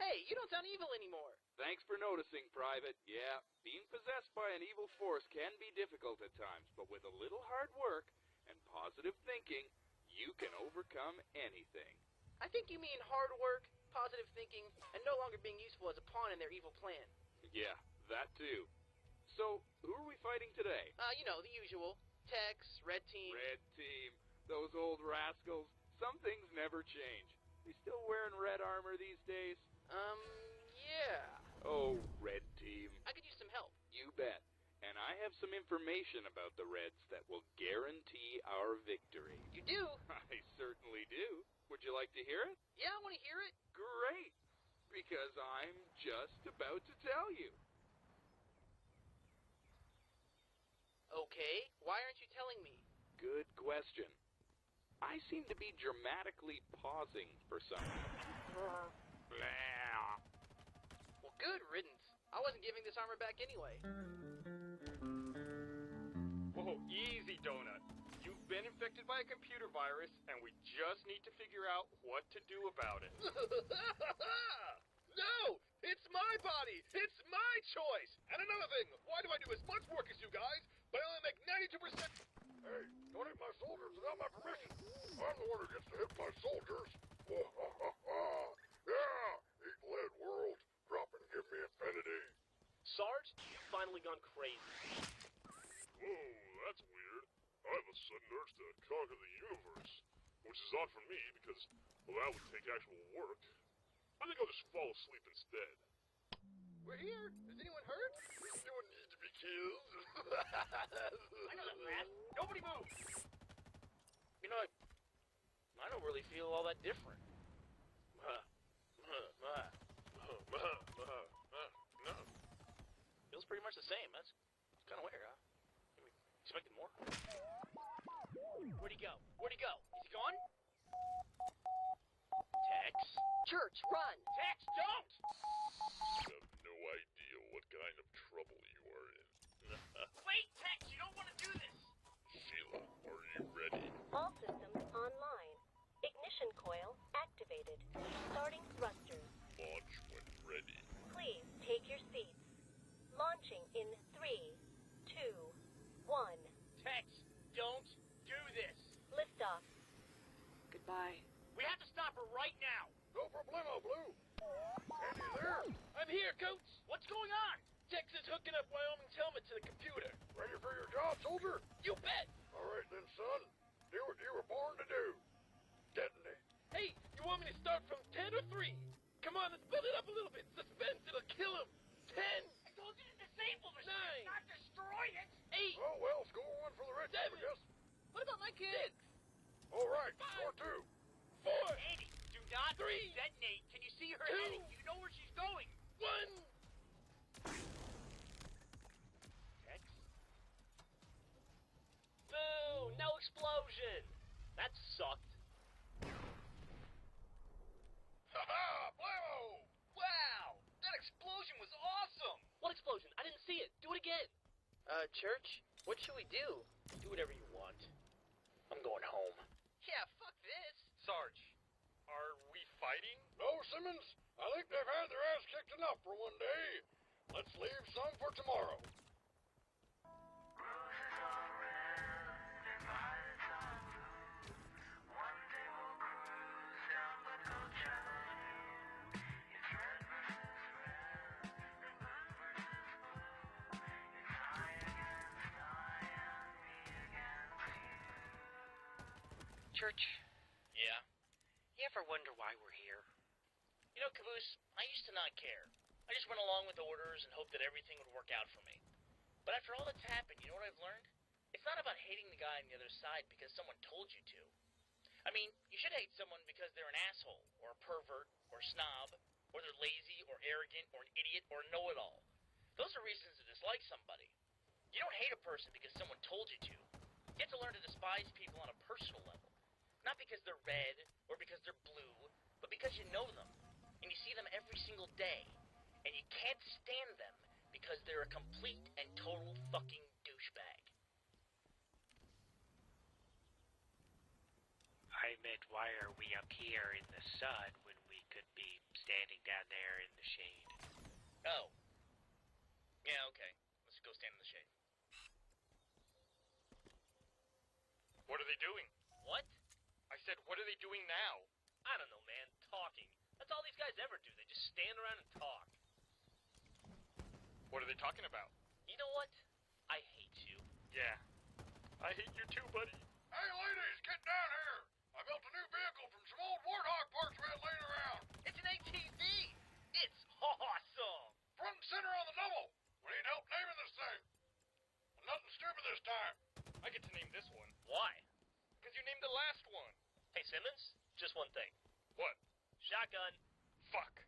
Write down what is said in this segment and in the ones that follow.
Hey, you don't sound evil anymore. Thanks for noticing, Private. Yeah, being possessed by an evil force can be difficult at times, but with a little hard work and positive thinking, you can overcome anything. I think you mean hard work, positive thinking, and no longer being useful as a pawn in their evil plan. Yeah, that too. So, who are we fighting today? You know, the usual. Tex, Red Team. Red Team. Those old rascals. Some things never change. We still wearing red armor these days? Yeah. Oh, Red Team. I could use some help. You bet. And I have some information about the Reds that will guarantee our victory. You do? I certainly do. Would you like to hear it? Yeah, I want to hear it. Great. Because I'm just about to tell you. Okay, why aren't you telling me? Good question. I seem to be dramatically pausing for something. Blah. Well, good riddance. I wasn't giving this armor back anyway. Whoa, easy, Donut. You've been infected by a computer virus, and we just need to figure out what to do about it. No! It's my body! It's my choice! And another thing, why do I do as much work as you guys, but I only make 92%? Hey, don't hit my soldiers without my permission! I'm the one who gets to hit my soldiers! Yeah! Eat lead, world! Drop and give me infinity! Sarge, you've finally gone crazy. Whoa, that's weird. I have a sudden urge to conquer the universe. Which is odd for me because, well, that would take actual work. I think I'll just fall asleep instead. We're here. Is anyone hurt? No one needs to be killed. I know that fast. Nobody move! You know, I don't really feel all that different. No. Feels pretty much the same. That's kind of weird, huh? Maybe expected more. Where'd he go? Where'd he go? Is he gone? Tex? Church, run! Tex, don't! You have no idea what kind of trouble you are in. Wait, Tex, you don't want to do this! Sheila, are you ready? All systems online. Ignition coil activated. Starting thrusters. Launch when ready. Please take your seats. Launching in 3, 2, 1. Tex, don't do this! Liftoff. Goodbye. We have to stop her right now! No problemo, Blue. Andy there. I'm here, Coach! What's going on? Tex is hooking up Wyoming's helmet to the computer. Ready for your job, soldier? You bet! All right then, son. Do what you were born to do. Detonate. Hey, you want me to start from 10 or 3? Come on, let's build it up a little bit. Suspense, it'll kill him. 10. I told you to disable the 9. Not destroy it. 8. Oh, well, score one for the Red Team, 7. I guess. What about my kid? 6. All right, 5. score 2. 4. Andy, do not 3. detonate. Can you see her 2. heading? You know where she's going. 1. Tex? Boo! No explosion! That sucked. Ha-ha! Blammo! Wow! That explosion was awesome! What explosion? I didn't see it. Do it again. Church, what should we do? Do whatever you want. I'm going home. Yeah, fuck this. Sarge, are we fighting? No, Simmons. I think they've had their ass kicked enough for one day. Let's leave some for tomorrow. Church, Yeah? you ever wonder why we're here? You know, Caboose, I used to not care. I just went along with orders and hoped that everything would work out for me. But after all that's happened, you know what I've learned? It's not about hating the guy on the other side because someone told you to. I mean, you should hate someone because they're an asshole, or a pervert, or a snob, or they're lazy, or arrogant, or an idiot, or a know-it-all. Those are reasons to dislike somebody. You don't hate a person because someone told you to. You have to learn to despise people on a personal level. Not because they're red, or because they're blue, but because you know them, and you see them every single day, and you can't stand them because they're a complete and total fucking douchebag. I meant, why are we up here in the sun when we could be standing down there in the shade. Oh. Yeah, okay. Let's go stand in the shade. What are they doing? What? I said, what are they doing now? I don't know, man. Talking. That's all these guys ever do. They just stand around and talk. What are they talking about? You know what? I hate you. Yeah. I hate you too, buddy. Hey, ladies, get down here! I built a new vehicle from some old Warthog parts we had laying around. It's an ATV! It's awesome! Front and center on the double. We need help naming this thing. And nothing stupid this time. I get to name this one. Why? Because you named the last one. Hey, Simmons, just one thing. What? Shotgun. Fuck.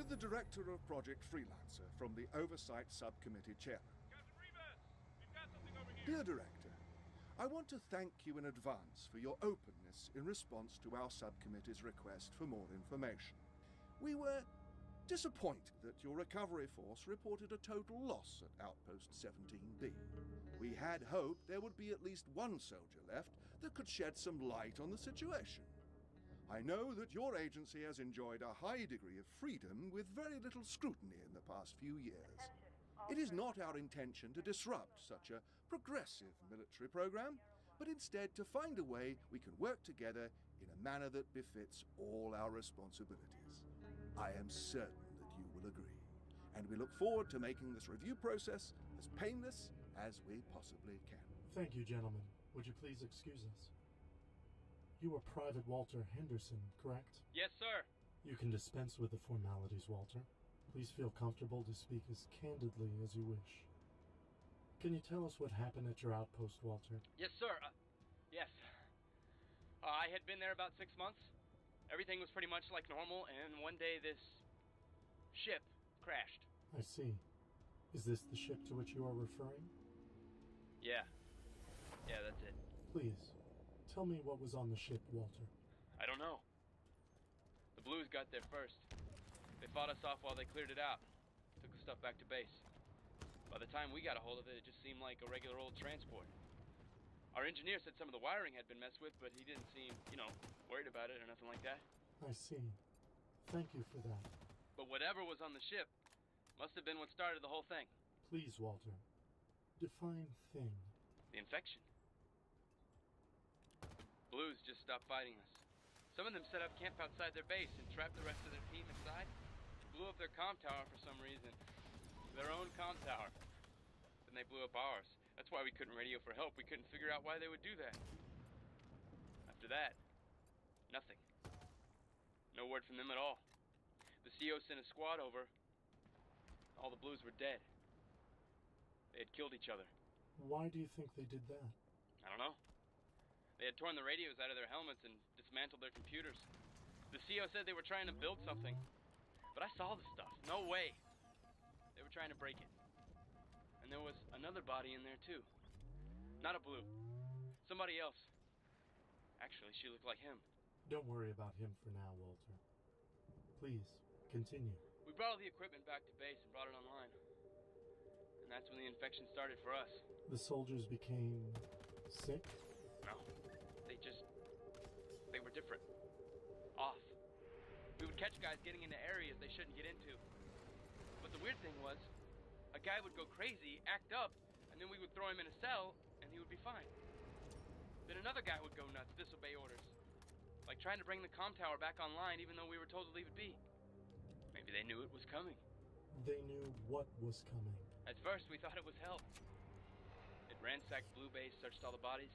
To the Director of Project Freelancer from the Oversight Subcommittee Chairman. Captain Rivas, we've got something over here. Dear Director, I want to thank you in advance for your openness in response to our subcommittee's request for more information. We were disappointed that your recovery force reported a total loss at Outpost 17B. We had hoped there would be at least one soldier left that could shed some light on the situation. I know that your agency has enjoyed a high degree of freedom with very little scrutiny in the past few years. It is not our intention to disrupt such a progressive military program, but instead to find a way we can work together in a manner that befits all our responsibilities. I am certain that you will agree, and we look forward to making this review process as painless as we possibly can. Thank you, gentlemen. Would you please excuse us? You are Private Walter Henderson, correct? Yes, sir. You can dispense with the formalities, Walter. Please feel comfortable to speak as candidly as you wish. Can you tell us what happened at your outpost, Walter? Yes, sir. Yes. I had been there about 6 months. Everything was pretty much like normal, and one day this ship crashed. I see. Is this the ship to which you are referring? Yeah. Yeah, that's it. Please, tell me what was on the ship, Walter. I don't know. The Blues got there first. They fought us off while they cleared it out. Took the stuff back to base. By the time we got a hold of it, it just seemed like a regular old transport. Our engineer said some of the wiring had been messed with, but he didn't seem, worried about it or nothing like that. I see. Thank you for that. But whatever was on the ship must have been what started the whole thing. Please, Walter. Define thing. The infection. Blues just stopped fighting us. Some of them set up camp outside their base and trapped the rest of their team inside. Blew up their comm tower for some reason. Their own comm tower. Then they blew up ours. That's why we couldn't radio for help. We couldn't figure out why they would do that. After that, nothing. No word from them at all. The CO sent a squad over. All the Blues were dead. They had killed each other. Why do you think they did that? I don't know. They had torn the radios out of their helmets and dismantled their computers. The CO said they were trying to build something. But I saw the stuff. No way. They were trying to break it. And there was another body in there, too. Not a Blue. Somebody else. Actually, she looked like him. Don't worry about him for now, Walter. Please, continue. We brought all the equipment back to base and brought it online. And that's when the infection started for us. The soldiers became sick? No. They were different. Off. We would catch guys getting into areas they shouldn't get into. But the weird thing was, a guy would go crazy, act up, and then we would throw him in a cell, and he would be fine. Then another guy would go nuts, disobey orders. Like trying to bring the comm tower back online even though we were told to leave it be. Maybe they knew it was coming. They knew what was coming. At first, we thought it was hell. It ransacked Blue Base, searched all the bodies.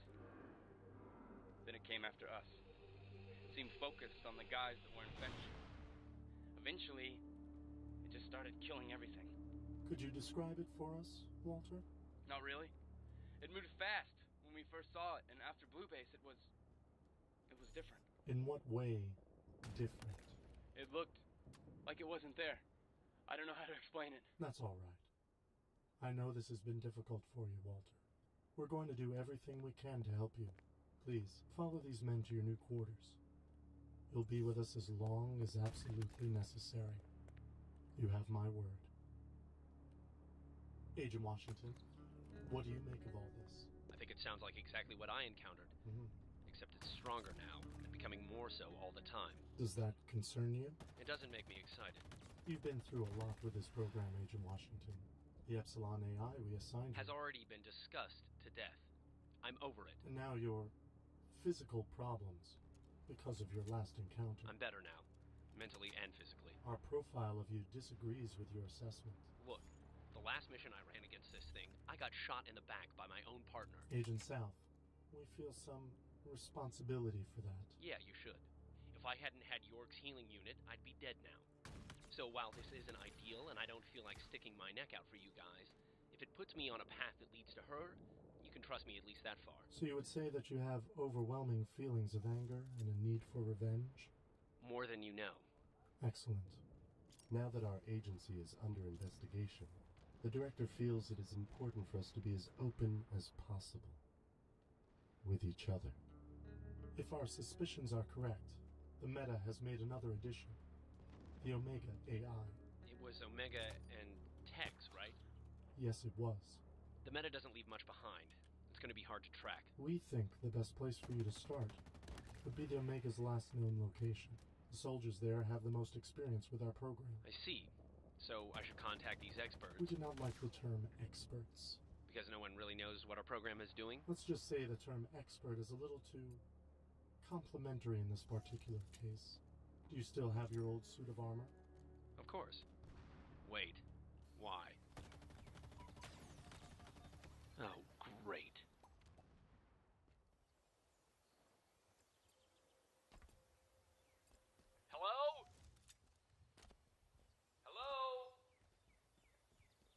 Then it came after us. It seemed focused on the guys that were infected. Eventually, it just started killing everything. Could you describe it for us, Walter? Not really. It moved fast when we first saw it, and after Blue Base, it was different. In what way different? It looked like it wasn't there. I don't know how to explain it. That's all right. I know this has been difficult for you, Walter. We're going to do everything we can to help you. Please, follow these men to your new quarters. You'll be with us as long as absolutely necessary. You have my word. Agent Washington, what do you make of all this? I think it sounds like exactly what I encountered. Except it's stronger now, and becoming more so all the time. Does that concern you? It doesn't make me excited. You've been through a lot with this program, Agent Washington. The Epsilon AI we assigned Has you already been discussed to death. I'm over it. And now your physical problems, because of your last encounter. I'm better now, mentally and physically. Our profile of you disagrees with your assessment. Look, the last mission I ran against this thing, I got shot in the back by my own partner. Agent South, we feel some responsibility for that. Yeah, you should. If I hadn't had York's healing unit, I'd be dead now. So while this isn't ideal and I don't feel like sticking my neck out for you guys, if it puts me on a path that leads to her, you can trust me at least that far. So you would say that you have overwhelming feelings of anger and a need for revenge? More than you know. Excellent. Now that our agency is under investigation, the director feels it is important for us to be as open as possible with each other. If our suspicions are correct, the Meta has made another addition, the Omega AI. It was Omega and Tex, right? Yes, it was. The Meta doesn't leave much behind. It's going to be hard to track. We think the best place for you to start would be the Omega's last known location. The soldiers there have the most experience with our program. I see. So I should contact these experts. We do not like the term experts. Because no one really knows what our program is doing? Let's just say the term expert is a little too complimentary in this particular case. Do you still have your old suit of armor? Of course. Wait. Why? Oh, great. Hello? Hello?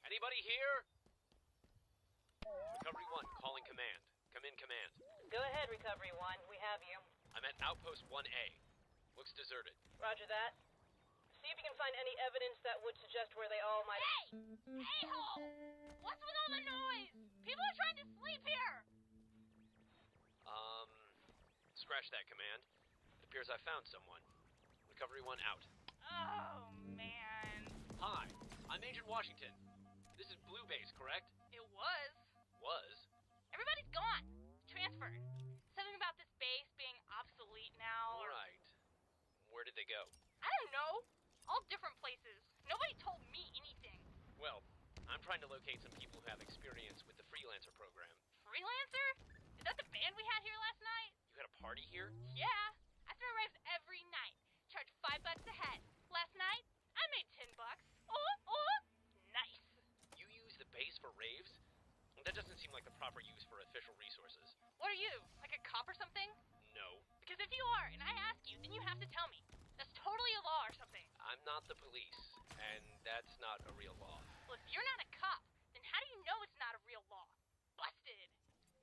Anybody here? Recovery 1, calling command. Come in, command. Go ahead, Recovery 1. We have you. I'm at Outpost 1A. Looks deserted. Roger that. See if you can find any evidence that would suggest where they all might... Hey! Hey-ho! What's with all the noise? People are trying to sleep here! Scratch that, command. It appears I found someone. Recovery 1 out. Oh, man. Hi, I'm Agent Washington. This is Blue Base, correct? It was. Was? Everybody's gone. Transferred. Something about this base being obsolete now, or... Right. Where did they go? I don't know. All different places. Nobody told me anything. Well, I'm trying to locate some people who have experience with the Freelancer program. Freelancer? Is that the band we had here last night? You had a party here? Yeah. I throw raves every night. Charge $5 a head. Last night, I made $10. Nice. You use the base for raves? That doesn't seem like the proper use for official resources. What are you, like a cop or something? No. Because if you are, and I ask you, then you have to tell me. That's totally a law or something. I'm not the police, and that's not a real law. Well, if you're not a cop, then how do you know it's not a real law? Busted.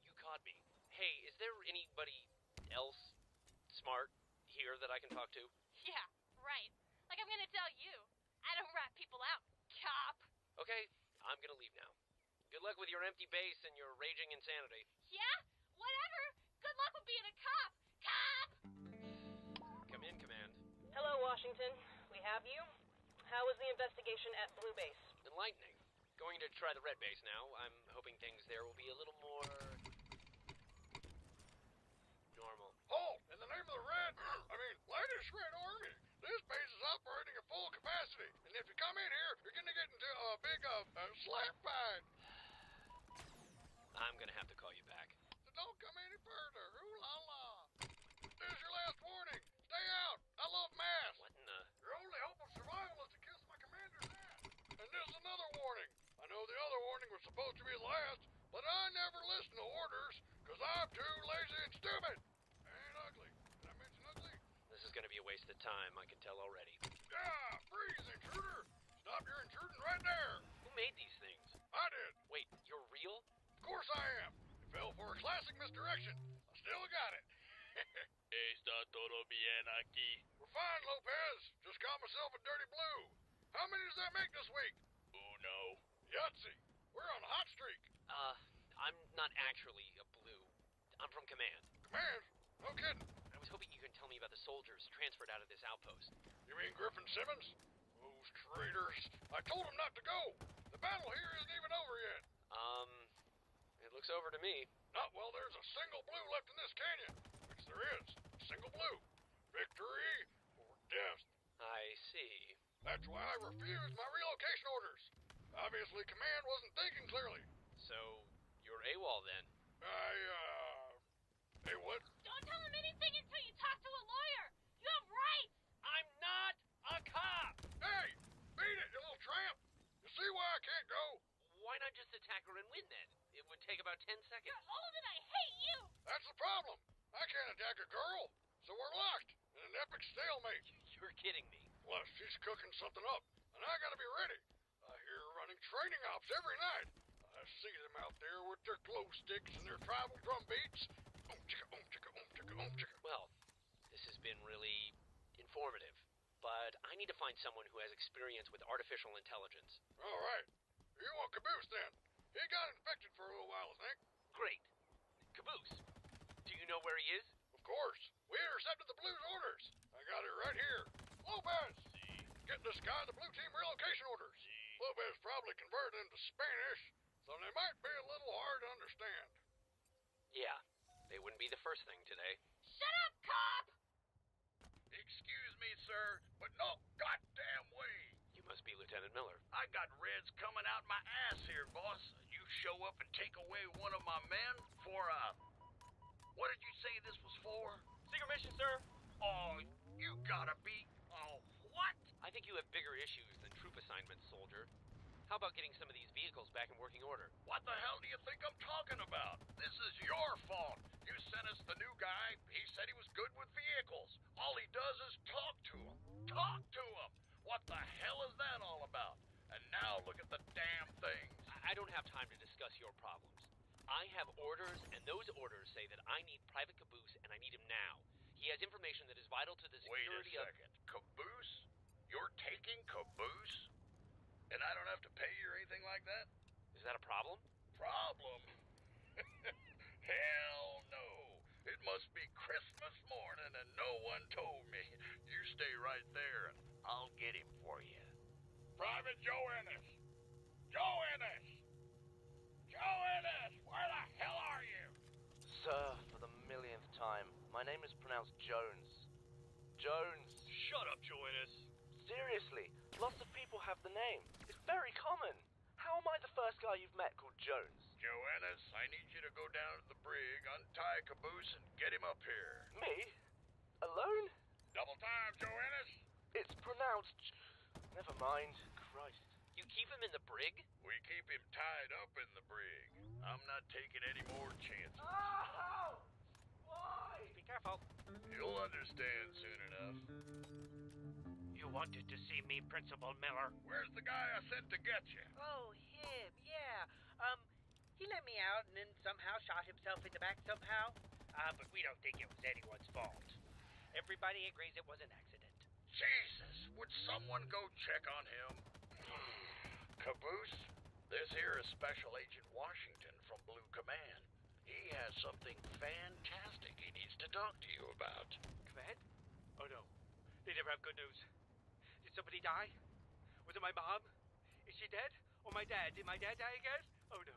You caught me. Hey, is there anybody else smart here that I can talk to? Yeah, right. Like I'm gonna tell you. I don't rat people out, cop. Okay, I'm gonna leave now. Good luck with your empty base and your raging insanity. Yeah? Whatever. Good luck with being a cop. Cop! Come in, command. Hello, Washington. We have you. How was the investigation at Blue Base? Enlightening. Going to try the red base now. I'm hoping things there will be a little more... normal. Halt! In the name of the latest Red Army, this base is operating at full capacity, and if you come in here, you're gonna get into a big, slap fight. I'm gonna have to call you back. So don't come any further. Ooh la la. This is your last warning. Stay out. I love mass. What in the... Your only hope of survival is to kiss my commander's ass. And this is another warning. I know the other warning was supposed to be the last, but I never listen to orders, because I'm too lazy and stupid. And ugly. Did I mention ugly? This is gonna be a waste of time, I can tell already. Yeah, freeze, intruder. Stop your intruding right there. Who made these things? I did. Wait, you're real? Of course I am. It fell for a classic misdirection. I still got it. Está todo bien aquí. We're fine, Lopez. Just got myself a dirty blue. How many does that make this week? Uno. Yahtzee. We're on a hot streak. I'm not actually a blue. I'm from Command. Command? No kidding. I was hoping you could tell me about the soldiers transferred out of this outpost. You mean Griffin Simmons? Those traitors. I told them not to go. The battle here isn't even over yet. It looks over to me. Not while there's a single blue left in this canyon. Which there is. Single blue. Victory or death. I see. That's why I refused my relocation orders. Obviously, Command wasn't thinking clearly. So, you're AWOL then? Hey, what? Don't tell him anything until you talk to a lawyer. You have rights. I'm not a cop. Hey, beat it, you little tramp. You see why I can't go? Why not just attack her and win then? It would take about 10 seconds. You're old and I hate you. That's the problem. I can't attack a girl, so we're locked in an epic stalemate. You're kidding me. Plus, she's cooking something up, and I gotta be ready. I hear her running training ops every night. I see them out there with their glow sticks and their tribal drum beats. Well, this has been really informative, but I need to find someone who has experience with artificial intelligence. All right. You want Caboose then? He got infected for a little while, I think. Great. Caboose, do you know where he is? Of course. We intercepted the Blue's orders. I got it right here. Lopez! Get this guy the Blue Team relocation orders. Lopez probably converted into Spanish, so they might be a little hard to understand. Yeah, they wouldn't be the first thing today. Shut up, cop! Excuse me, sir, but no goddamn way. You must be Lieutenant Miller. I got reds coming out my ass here, boss. You show up and take away one of my men for, what did you say this was for? Secret mission, sir. Oh, you gotta be, what? I think you have bigger issues than troop assignments, soldier. How about getting some of these vehicles back in working order? What the hell do you think I'm talking about? This is your fault. You sent us the new guy. He said he was good with vehicles. All he does is talk to them. Talk to them. What the hell is that all about? And now look at the damn things. I don't have time to discuss your problems. I have orders, and those orders say that I need Private Caboose, and I need him now. He has information that is vital to the security Wait a second. Caboose? You're taking Caboose? And I don't have to pay you or anything like that? Is that a problem? Problem? Hell no. It must be Christmas morning and no one told me. You stay right there and I'll get him for you. Private Joe Ennis! Joe Ennis! Joe Ennis! Where the hell are you? Sir, for the millionth time, my name is pronounced Jones. Jones! Shut up, Joe Ennis. Seriously, lots of people have the name. It's very common. How am I the first guy you've met called Jones? Joe Ennis, I need you to go down to the brig, untie Caboose, and get him up here. Me? Alone? Double time, Joe Ennis. It's pronounced... Never mind. Christ. You keep him in the brig? We keep him tied up in the brig. I'm not taking any more chances. Oh! Why? Be careful. You'll understand soon enough. You wanted to see me, Principal Miller. Where's the guy I sent to get you? Oh, him, yeah. He let me out and then somehow shot himself in the back somehow. But we don't think it was anyone's fault. Everybody agrees it was an accident. Jesus, would someone go check on him? Caboose, this here is Special Agent Washington from Blue Command. He has something fantastic he needs to talk to you about. Command? Oh no. They never have good news. Did somebody die? Was it my mom? Is she dead? Or my dad? Did my dad die again? Oh no.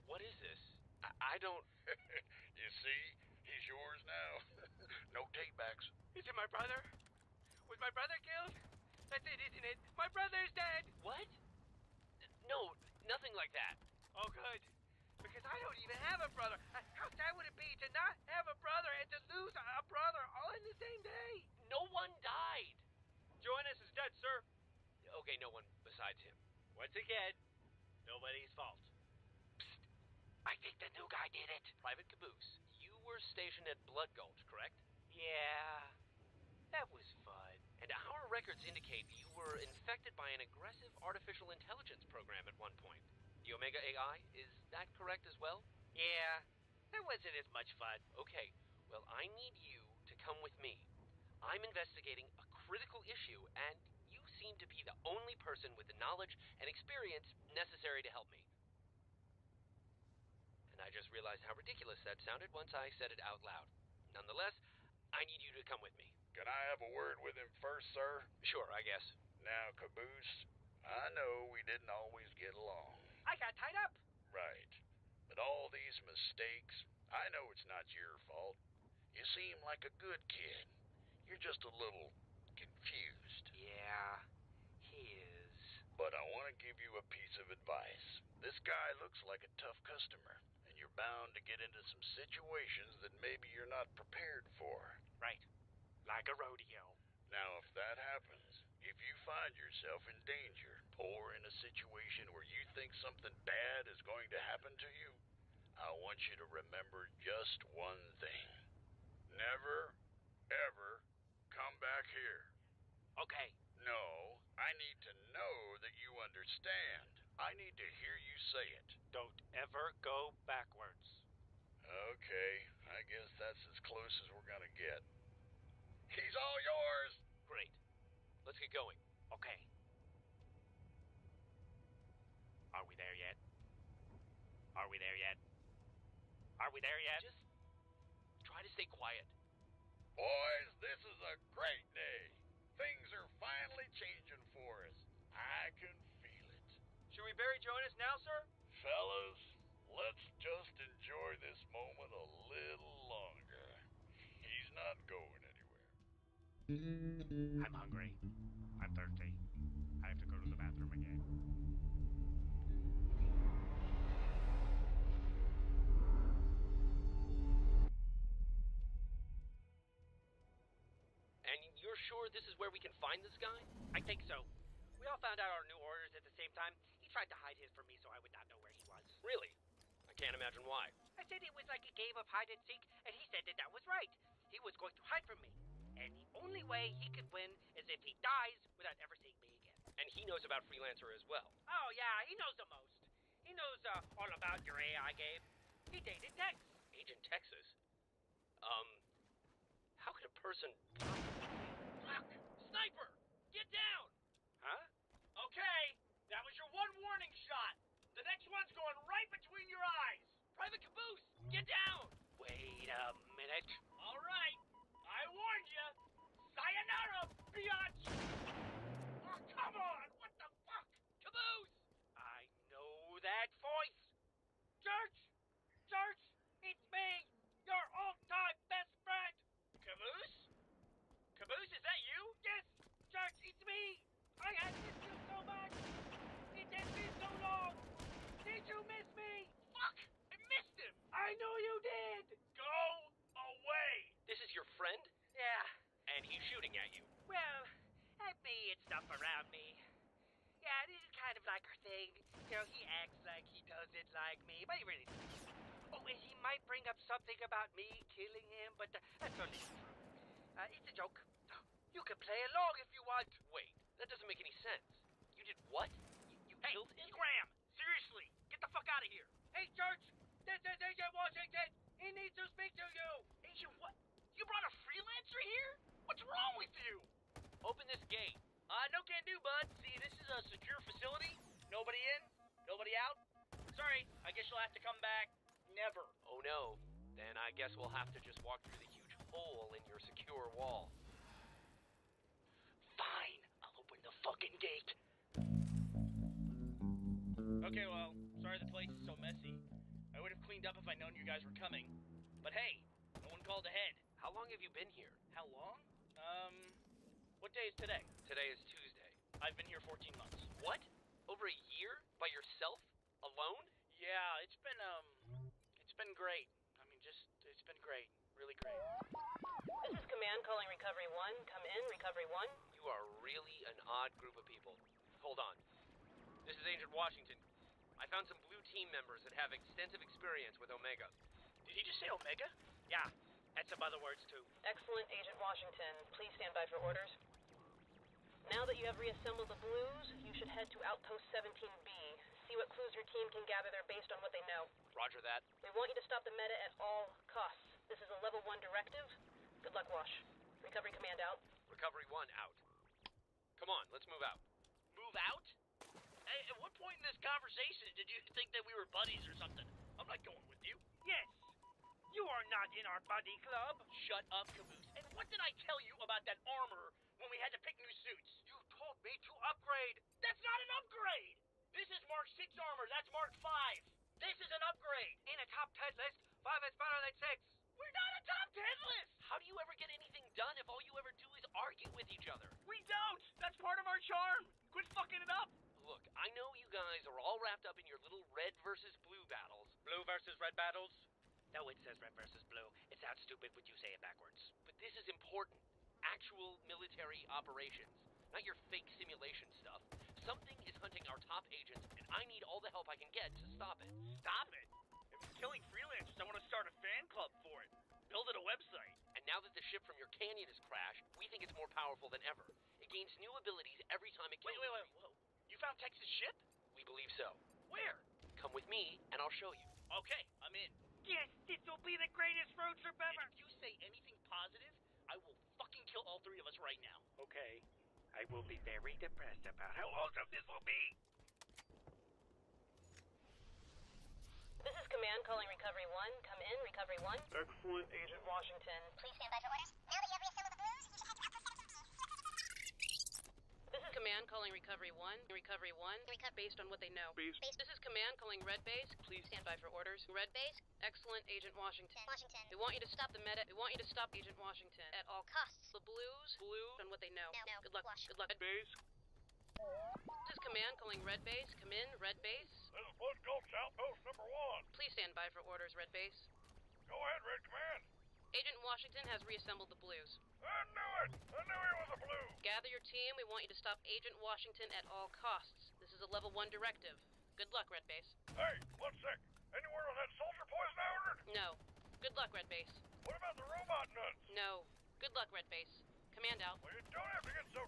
What is this? I don't... You see? He's yours now. No takebacks. Is it my brother? Was my brother killed? That's it, isn't it? My brother's dead! What? No, nothing like that. Oh, good. Because I don't even have a brother. How sad would it be to not have a brother and to lose a brother all in the same day? No one died. Joannis is dead, sir. Okay, no one besides him. Once again, nobody's fault. Psst. I think the new guy did it. Private Caboose, you were stationed at Blood Gulch, correct? Yeah, that was fun. And our records indicate you were infected by an aggressive artificial intelligence program at one point. The Omega AI, is that correct as well? Yeah, that wasn't as much fun. Okay, well, I need you to come with me. I'm investigating a critical issue, and you seem to be the only person with the knowledge and experience necessary to help me. And I just realized how ridiculous that sounded once I said it out loud. Nonetheless, I need you to come with me. Can I have a word with him first, sir? Sure, I guess. Now, Caboose, I know we didn't always get along. I got tied up. Right. But all these mistakes, I know it's not your fault. You seem like a good kid. You're just a little confused. Yeah, he is. But I want to give you a piece of advice. This guy looks like a tough customer, and you're bound to get into some situations that maybe you're not prepared for. Right. Like a rodeo. Now, if that happens, if you find yourself in danger, or in a situation where you think something bad is going to happen to you, I want you to remember just one thing. Never, ever come back here. Okay. No, I need to know that you understand. I need to hear you say it. Don't ever go backwards. Okay, I guess that's as close as we're gonna get. He's all yours! Great. Let's get going. Okay. Are we there yet? Are we there yet? Are we there yet? Just try to stay quiet. Boys, this is a great day. Things are finally changing for us. I can feel it. Should we bury join us now, sir? Fellas, let's just enjoy this moment a little longer. He's not going anywhere. I'm hungry. I'm thirsty. I have to go to the bathroom again. And you're sure this is where we can find this guy? I think so. We all found out our new orders at the same time. He tried to hide his from me so I would not know where he was. Really? I can't imagine why. I said it was like a game of hide and seek, and he said that that was right. He was going to hide from me. And the only way he could win is if he dies without ever seeing me again. And he knows about Freelancer as well. Oh, yeah, he knows the most. He knows all about your AI game. He dated Tex. Agent Texas? How could a person... Fuck! Sniper! Get down! Huh? Okay, that was your one warning shot. The next one's going right between your eyes. Private Caboose, get down! Wait a minute. All right, I warned you. Sayonara, biatch! Oh, come on, what the fuck? Caboose! I know that voice. Church! Church, it's me, your all-time best friend. Caboose? Caboose, is that you? Yes, Church, it's me. I had missed you so much. It has been so long. Did you miss me? Fuck, I missed him. I know you did. Go away. This is your friend? Yeah. And he's shooting at you. Well, at me and stuff around me. Yeah, this is kind of like our thing. You know, he acts like he doesn't like me, but he really doesn't. Oh, and he might bring up something about me killing him, but that's only true. It's a joke. You can play along if you want. Wait, that doesn't make any sense. You did what? You killed him? Graham, seriously, get the fuck out of here. Hey, Church, this is Agent Washington. He needs to speak to you. Agent what? You brought a freelancer here? What's wrong with you? Open this gate. No can do, bud. See, this is a secure facility. Nobody in, nobody out. Sorry, I guess you'll have to come back. Never. Oh no. Then I guess we'll have to just walk through the huge hole in your secure wall. Fine, I'll open the fucking gate. Okay, well, sorry the place is so messy. I would have cleaned up if I'd known you guys were coming. But hey, no one called ahead. How long have you been here? How long? What day is today? Today is Tuesday. I've been here 14 months. What? Over a year? By yourself? Alone? Yeah, it's been great. I mean, it's been great. Really great. This is Command calling Recovery 1. Come in, Recovery 1. You are really an odd group of people. Hold on. This is Agent Washington. I found some blue team members that have extensive experience with Omega. Did he just say Omega? Yeah, had some other words too. Excellent, Agent Washington. Please stand by for orders. Now that you have reassembled the Blues, you should head to Outpost 17B. See what clues your team can gather there based on what they know. Roger that. We want you to stop the meta at all costs. This is a Level 1 directive. Good luck, Wash. Recovery Command out. Recovery 1 out. Come on, let's move out. Move out? Hey, at what point in this conversation did you think that we were buddies or something? I'm not going with you. Yes. You are not in our buddy club. Shut up, Caboose. And what did I tell you about that armor when we had to pick new suits? You told me to upgrade. That's not an upgrade. This is Mark 6 armor. That's Mark 5. This is an upgrade. In a top 10 list, 5 is better than 6. We're not a top 10 list. How do you ever get anything done if all you ever do is argue with each other? We don't. That's part of our charm. Quit fucking it up. Look, I know you guys are all wrapped up in your little red versus blue battles. Blue versus red battles? No, it says red versus blue. It sounds stupid when you say it backwards. But this is important. Actual military operations, not your fake simulation stuff. Something is hunting our top agents, and I need all the help I can get to stop it. Stop it? If it's killing freelancers, I want to start a fan club for it. Build it a website. And now that the ship from your canyon has crashed, we think it's more powerful than ever. It gains new abilities every time it kills. Wait. Whoa. You found Texas ship? We believe so. Where? Come with me, and I'll show you. Okay, I'm in. Yes, this will be the greatest road trip ever. And if you say anything positive, I will fucking kill all three of us right now. Okay. I will be very depressed about how awesome this will be. This is Command calling Recovery 1. Come in, Recovery 1. Excellent, Agent Washington. Please stand by for orders. Now that you have reassembled the blues, you should head to Outpost 17. This is Command calling Recovery 1. Recovery 1. Based on what they know. Base. This is Command calling Red Base. Please stand by for orders. Red Base. Excellent, Agent Washington. Washington. We want you to stop the We want you to stop Agent Washington at all costs. The blues. On what they know. No. Good luck. Wash. Good luck. Base. This is Command calling Red Base. Come in, Red Base. This is Bud Gulch, Outpost number 1. Please stand by for orders, Red Base. Go ahead, Red Command. Agent Washington has reassembled the blues. I knew it! I knew he was a blue! Gather your team. We want you to stop Agent Washington at all costs. This is a level 1 directive. Good luck, Red Base. Hey, 1 sec. Any word on that soldier poison I ordered? No. Good luck, Red Base. What about the robot nuts? No. Good luck, Red Base. Command out. Well, you don't have to get so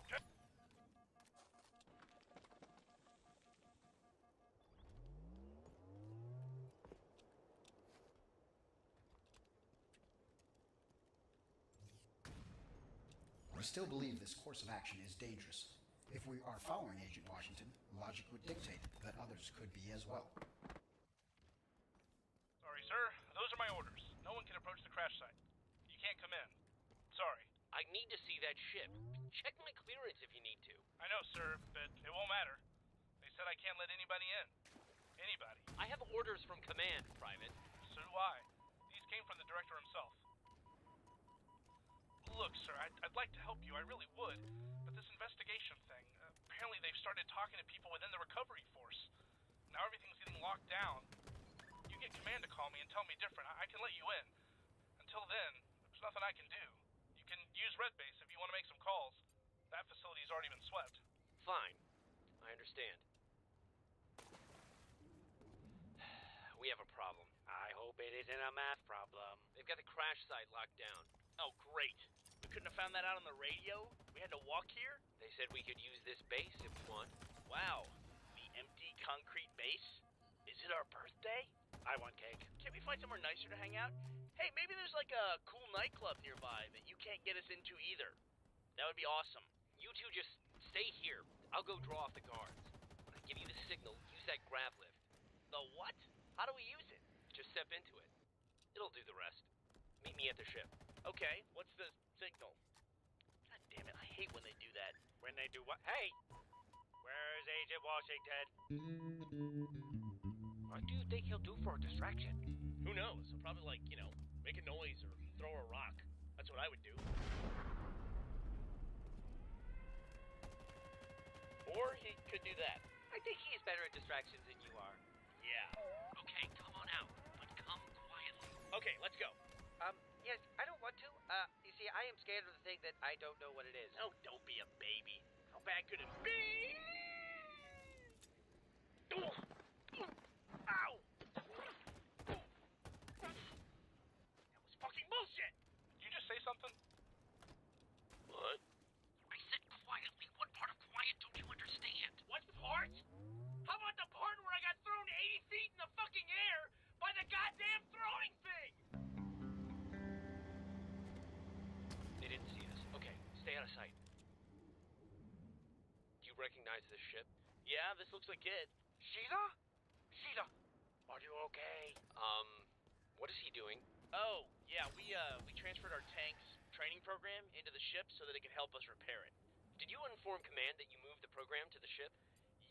We still believe this course of action is dangerous. If we are following Agent Washington, logic would dictate that others could be as well. Sorry, sir. Those are my orders. No one can approach the crash site. You can't come in. Sorry. I need to see that ship. Check my clearance if you need to. I know, sir, but it won't matter. They said I can't let anybody in. Anybody. I have orders from command, Private. So do I. These came from the director himself. Look, sir, I'd like to help you. I really would. But this investigation thing, apparently they've started talking to people within the recovery force. Now everything's getting locked down. You get command to call me and tell me different. I can let you in. Until then, there's nothing I can do. You can use Red Base if you want to make some calls. That facility's already been swept. Fine. I understand. We have a problem. I hope it isn't a math problem. They've got the crash site locked down. Oh, great. We couldn't have found that out on the radio? We had to walk here? They said we could use this base if we want. Wow. The empty concrete base? Is it our birthday? I want cake. Can't we find somewhere nicer to hang out? Hey, maybe there's like a cool nightclub nearby that you can't get us into either. That would be awesome. You two just stay here. I'll go draw off the guards. When I give you the signal, use that grav lift. The what? How do we use it? Just step into it. It'll do the rest. Meet me at the ship. Okay, what's the signal? God damn it, I hate when they do that. When they do what? Hey! Where's Agent Washington? What do you think he'll do for a distraction? Who knows? He'll probably, like, make a noise or throw a rock. That's what I would do. Or he could do that. I think he's better at distractions than you are. Yeah. Okay, come on out, but come quietly. Okay, let's go. Yes, I don't want to. You see, I am scared of the thing that I don't know what it is. Oh, don't be a baby. How bad could it be? Ow! That was fucking bullshit! Did you just say something? What? I said quietly. What part of quiet don't you understand? What part? How about the part where I got thrown 80 feet in the fucking air by the goddamn throwing thing? They didn't see us. Okay, stay out of sight. Do you recognize this ship? Yeah, this looks like it. Sheila? Sheila, are you okay? What is he doing? Oh, yeah, we transferred our tanks training program into the ship so that it could help us repair it. Did you inform command that you moved the program to the ship?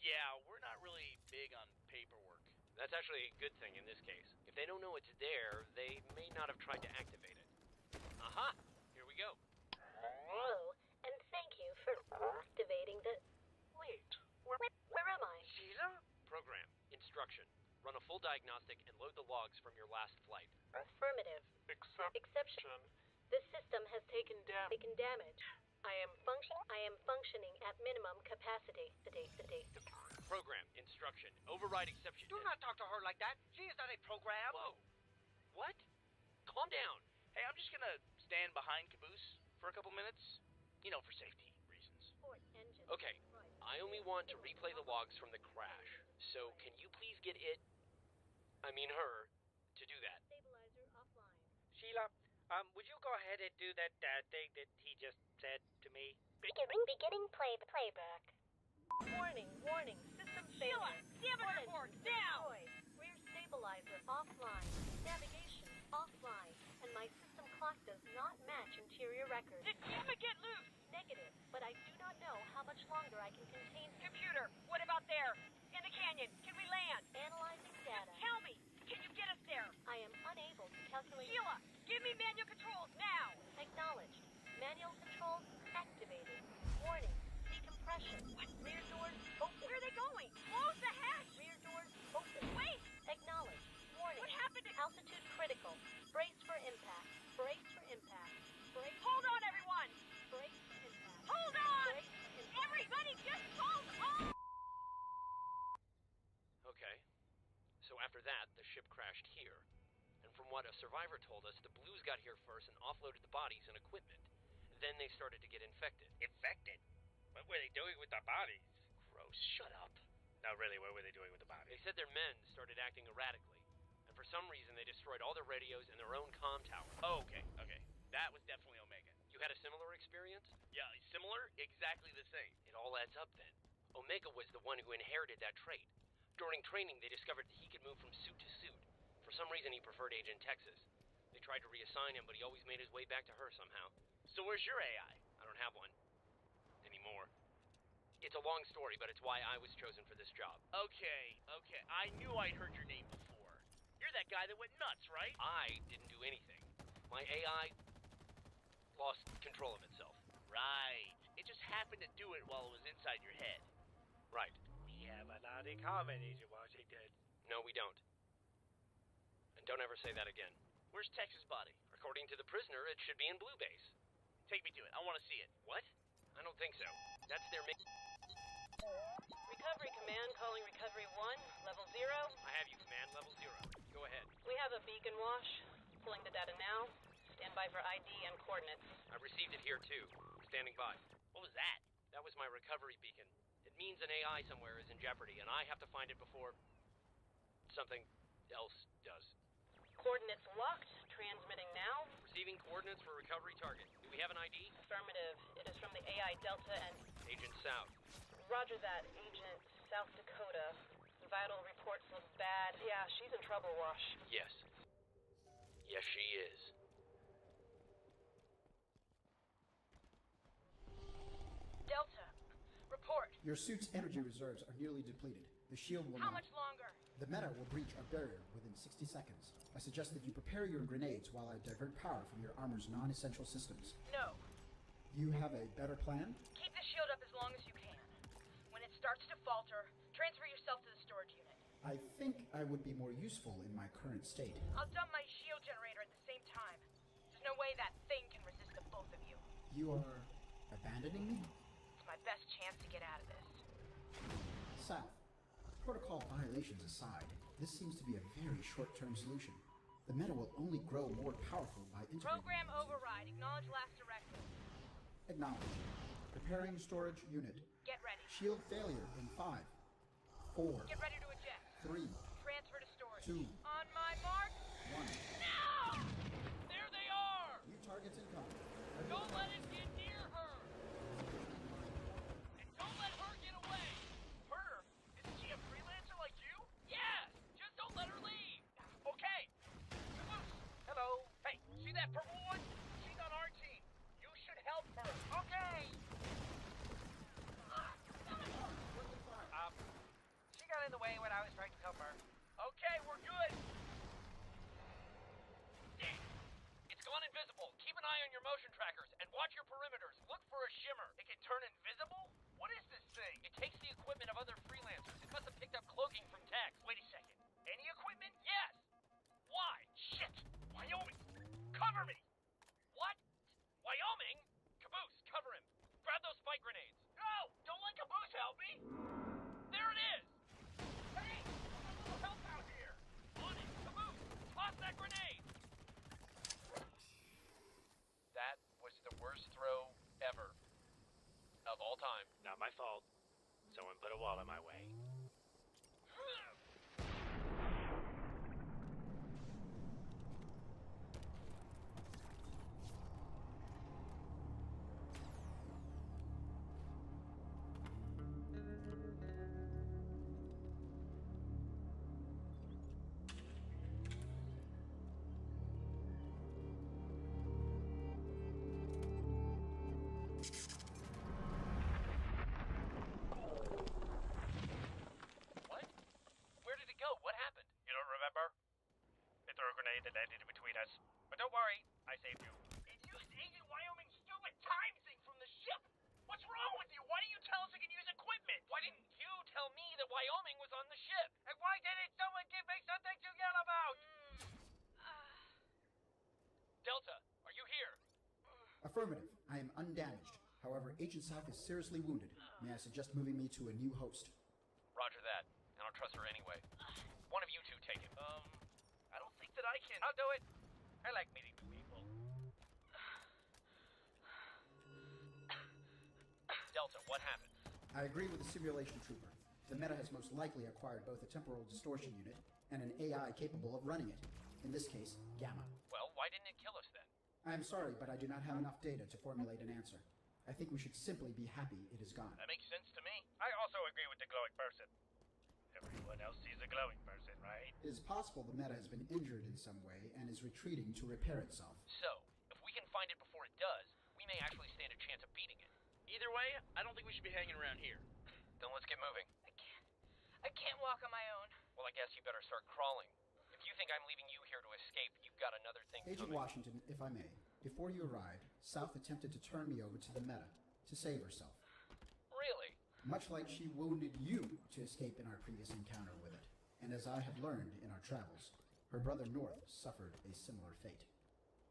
Yeah, we're not really big on paperwork. That's actually a good thing in this case. If they don't know it's there, they may not have tried to activate it. Aha! Here we go. Hello, and thank you for activating the... Wait, where am I? Sheila? Program. Instruction. Run a full diagnostic and load the logs from your last flight. Affirmative. Exception. This system has taken damage. I am functioning at minimum capacity. Program. Instruction. Override exception. Do not talk to her like that. She is not a program. Whoa. What? Calm down. Hey, I'm just gonna stand behind Caboose for a couple minutes. For safety reasons. Okay. I only want to replay the logs from the crash. So can you please get her, to do that? Stabilizer offline. Sheila, Would you go ahead and do that thing that he just said to me? Beginning playback. Warning, system failure. Damage report, now! Rear stabilizer offline. Navigation offline. And my system clock does not match interior records. Did Gamma get loose? Negative, but I do not know how much longer I can contain. Computer, what about there? In the canyon, can we land? Analyzing data. Just tell me, can you get us there? I am unable to calculate. Sheila, give me manual controls now! Acknowledged. Manual controls activated. Warning, decompression. Rear doors open. Where are they going? Close the hatch! Rear doors open. Wait! Acknowledged. Warning. What happened to... Altitude critical. Brace for impact. Brace for impact. Brace. Hold on, everyone! Brace for impact. Hold on! Brace for impact. Everybody just hold on! Okay. So after that, the ship crashed here. And from what a survivor told us, the Blues got here first and offloaded the bodies and equipment. Then they started to get infected. Infected? What were they doing with the bodies? Gross, shut up. No, really, what were they doing with the bodies? They said their men started acting erratically. And for some reason, they destroyed all their radios and their own comm tower. Oh, okay. That was definitely Omega. You had a similar experience? Yeah, similar? Exactly the same. It all adds up then. Omega was the one who inherited that trait. During training, they discovered that he could move from suit to suit. For some reason, he preferred Agent Texas. They tried to reassign him, but he always made his way back to her somehow. So where's your AI? I don't have one. Anymore. It's a long story, but it's why I was chosen for this job. Okay. I knew I'd heard your name before. You're that guy that went nuts, right? I didn't do anything. My AI lost control of itself. Right. It just happened to do it while it was inside your head. Right. We have a lot in common, Agent Washington. No, we don't. And don't ever say that again. Where's Tex's body? According to the prisoner, it should be in Blue Base. Take me to it. I want to see it. What? I don't think so. That's their Recovery Command calling Recovery 1, Level 0. I have you, Command. Level 0. Go ahead. We have a beacon wash. Pulling the data now. Stand by for ID and coordinates. I received it here, too. Standing by. What was that? That was my recovery beacon. It means an AI somewhere is in jeopardy, and I have to find it before something else does. Coordinates locked. Transmitting now. Receiving coordinates for recovery target. Do we have an ID? Affirmative. It is from the AI Delta and... Agent South. Roger that, Agent South Dakota. Vital reports look bad. Yeah, she's in trouble, Wash. Yes. Yes, she is. Delta, report. Your suit's energy reserves are nearly depleted. The shield will How not. much longer? The meta will breach our barrier within 60 seconds. I suggest that you prepare your grenades while I divert power from your armor's non-essential systems. No. You have a better plan? Keep the shield up as long as you can. When it starts to falter, transfer yourself to the storage unit. I think I would be more useful in my current state. I'll dump my shield generator at the same time. There's no way that thing can resist the both of you. You are abandoning me? It's my best chance to get out of this. South, protocol violations aside, this seems to be a very short-term solution. The meta will only grow more powerful by integrating... Program override. Acknowledge last directive. Acknowledge. Preparing storage unit. Get ready. Shield failure in 5, 4, Get ready to eject. 3, Transfer to storage. 2, On my mark. 1. Now! There they are! New targets incoming. Don't let it get near her! And don't let her get away! Her? Isn't she a freelancer like you? Yes! Just don't let her leave! Okay. Hello. Hey, see that purple one? She's on our team. You should help her. Okay. She got in the way when I was trying to help her. Okay, we're good. It's gone invisible. Keep an eye on your motion trackers and watch your perimeters. Look for a shimmer. It can turn invisible? What is this thing? It takes the equipment of other freelancers. It must have picked up cloaking from Tex. Wait a second. Any equipment? Yes! Why? Shit! Wyoming! Cover me! What? Wyoming? Caboose, cover him. Grab those spike grenades. No! Don't let Caboose help me! There it is! Hey! Help out here! On it! Caboose! Toss that grenade! That was the worst throw ever. Of all time. Not my fault. Someone put a wall in my way. What? Where did it go? What happened? You don't remember? It threw a grenade that landed in between us. But don't worry, I saved you. It used Agent Wyoming's stupid time thing from the ship! What's wrong with you? Why didn't you tell us it can use equipment? Why didn't you tell me that Wyoming was on the ship? And why didn't someone give me something to yell about? Delta, are you here? Affirmative. I am undamaged. However, Agent South is seriously wounded. May I suggest moving me to a new host? Roger that. I don't trust her anyway. One of you two take him. I don't think that I can. I'll do it. I like meeting new people. Delta, what happened? I agree with the simulation trooper. The Meta has most likely acquired both a temporal distortion unit and an AI capable of running it. In this case, Gamma. Well, why didn't it kill us then? I am sorry, but I do not have enough data to formulate an answer. I think we should simply be happy it is gone. That makes sense to me. I also agree with the glowing person. Everyone else sees a glowing person, right? It is possible the Meta has been injured in some way and is retreating to repair itself. So, if we can find it before it does, we may actually stand a chance of beating it. Either way, I don't think we should be hanging around here. Then let's get moving. I can't walk on my own. Well, I guess you better start crawling. If you think I'm leaving you here to escape, you've got another thing Agent coming. Washington, if I may, before you arrived, South attempted to turn me over to the Meta to save herself. Really? Much like she wounded you to escape in our previous encounter with it. And as I have learned in our travels, her brother North suffered a similar fate.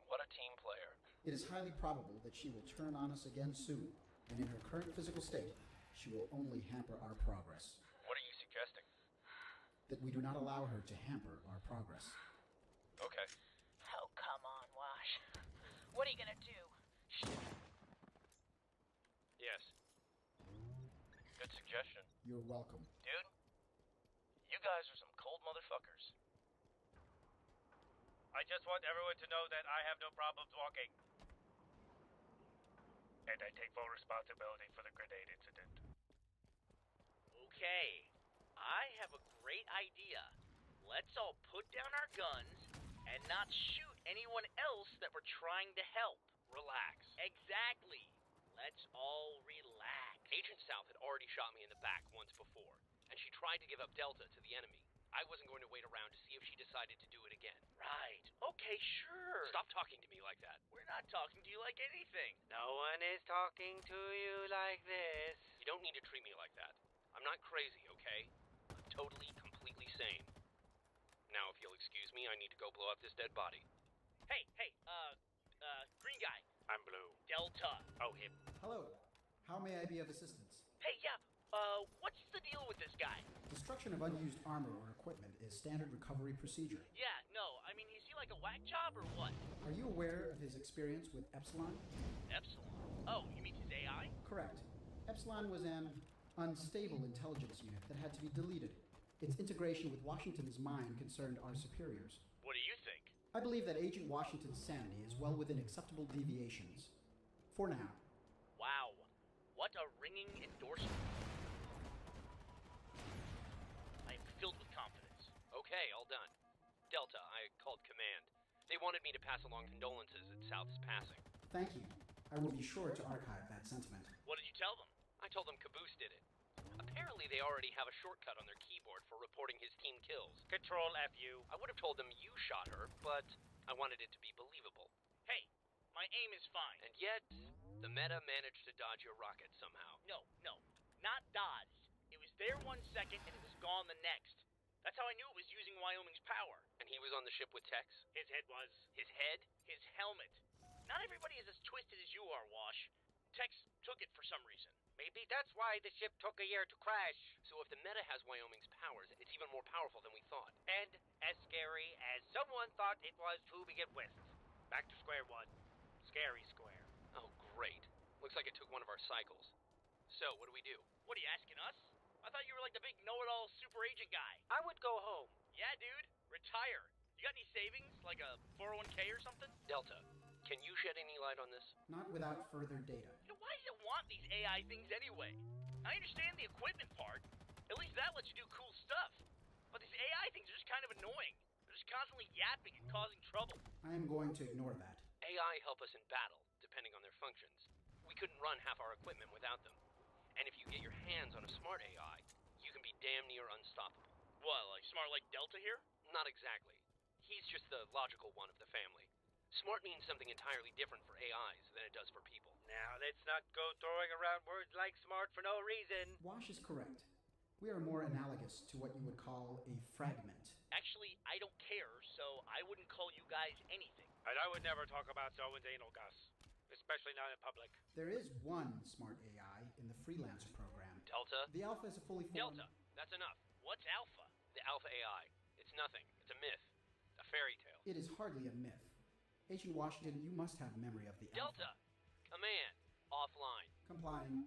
What a team player. It is highly probable that she will turn on us again soon, and in her current physical state, she will only hamper our progress. What are you suggesting? That we do not allow her to hamper our progress. Okay. Oh, come on, Wash. What are you gonna do? Yes. Good suggestion. You're welcome. Dude, you guys are some cold motherfuckers. I just want everyone to know that I have no problems walking. And I take full responsibility for the grenade incident. Okay, I have a great idea. Let's all put down our guns and not shoot anyone else that we're trying to help. Relax. Exactly. Let's all relax. Agent South had already shot me in the back once before, and she tried to give up Delta to the enemy. I wasn't going to wait around to see if she decided to do it again. Right. Okay, sure. Stop talking to me like that. We're not talking to you like anything. No one is talking to you like this. You don't need to treat me like that. I'm not crazy, okay? I'm totally, completely sane. Now, if you'll excuse me, I need to go blow up this dead body. Hey, green guy. I'm blue. Delta. Oh, him. Hello. How may I be of assistance? Hey, yeah, what's the deal with this guy? Destruction of unused armor or equipment is standard recovery procedure. Yeah, no, I mean, is he like a whack job or what? Are you aware of his experience with Epsilon? Epsilon? Oh, you mean his AI? Correct. Epsilon was an unstable intelligence unit that had to be deleted. Its integration with Washington's mind concerned our superiors. What do you think? I believe that Agent Washington's sanity is well within acceptable deviations. For now. Wow. What a ringing endorsement. I am filled with confidence. Okay, all done. Delta, I called command. They wanted me to pass along condolences at South's passing. Thank you. I will be sure to archive that sentiment. What did you tell them? I told them Caboose did it. Apparently they already have a shortcut on their keyboard for reporting his team kills. Control F-U. I would have told them you shot her, but I wanted it to be believable. Hey, my aim is fine. And yet, the Meta managed to dodge your rocket somehow. No, not dodged. It was there 1 second and it was gone the next. That's how I knew it was using Wyoming's power. And he was on the ship with Tex? His head was. His head? His helmet. Not everybody is as twisted as you are, Wash. Tex took it for some reason. Maybe that's why the ship took a year to crash. So if the Meta has Wyoming's powers, it's even more powerful than we thought. And as scary as someone thought it was to begin with. Back to square one. Scary square. Oh, great. Looks like it took one of our cycles. So, what do we do? What are you asking us? I thought you were like the big know-it-all super agent guy. I would go home. Yeah, dude. Retire. You got any savings? Like a 401k or something? Delta, can you shed any light on this? Not without further data. You know, why does it want these AI things anyway? I understand the equipment part. At least that lets you do cool stuff. But these AI things are just kind of annoying. They're just constantly yapping and causing trouble. I am going to ignore that. AI help us in battle, depending on their functions. We couldn't run half our equipment without them. And if you get your hands on a smart AI, you can be damn near unstoppable. What, like smart like Delta here? Not exactly. He's just the logical one of the family. Smart means something entirely different for AIs than it does for people. Now, let's not go throwing around words like smart for no reason. Wash is correct. We are more analogous to what you would call a fragment. Actually, I don't care, so I wouldn't call you guys anything. And I would never talk about someone's anal, Gus. Especially not in public. There is one smart AI in the Freelancer program. Delta? The Alpha is a fully formed... Delta! That's enough. What's Alpha? The Alpha AI. It's nothing. It's a myth. A fairy tale. It is hardly a myth. Agent Washington, you must have memory of the Delta! Command. Offline. Complying.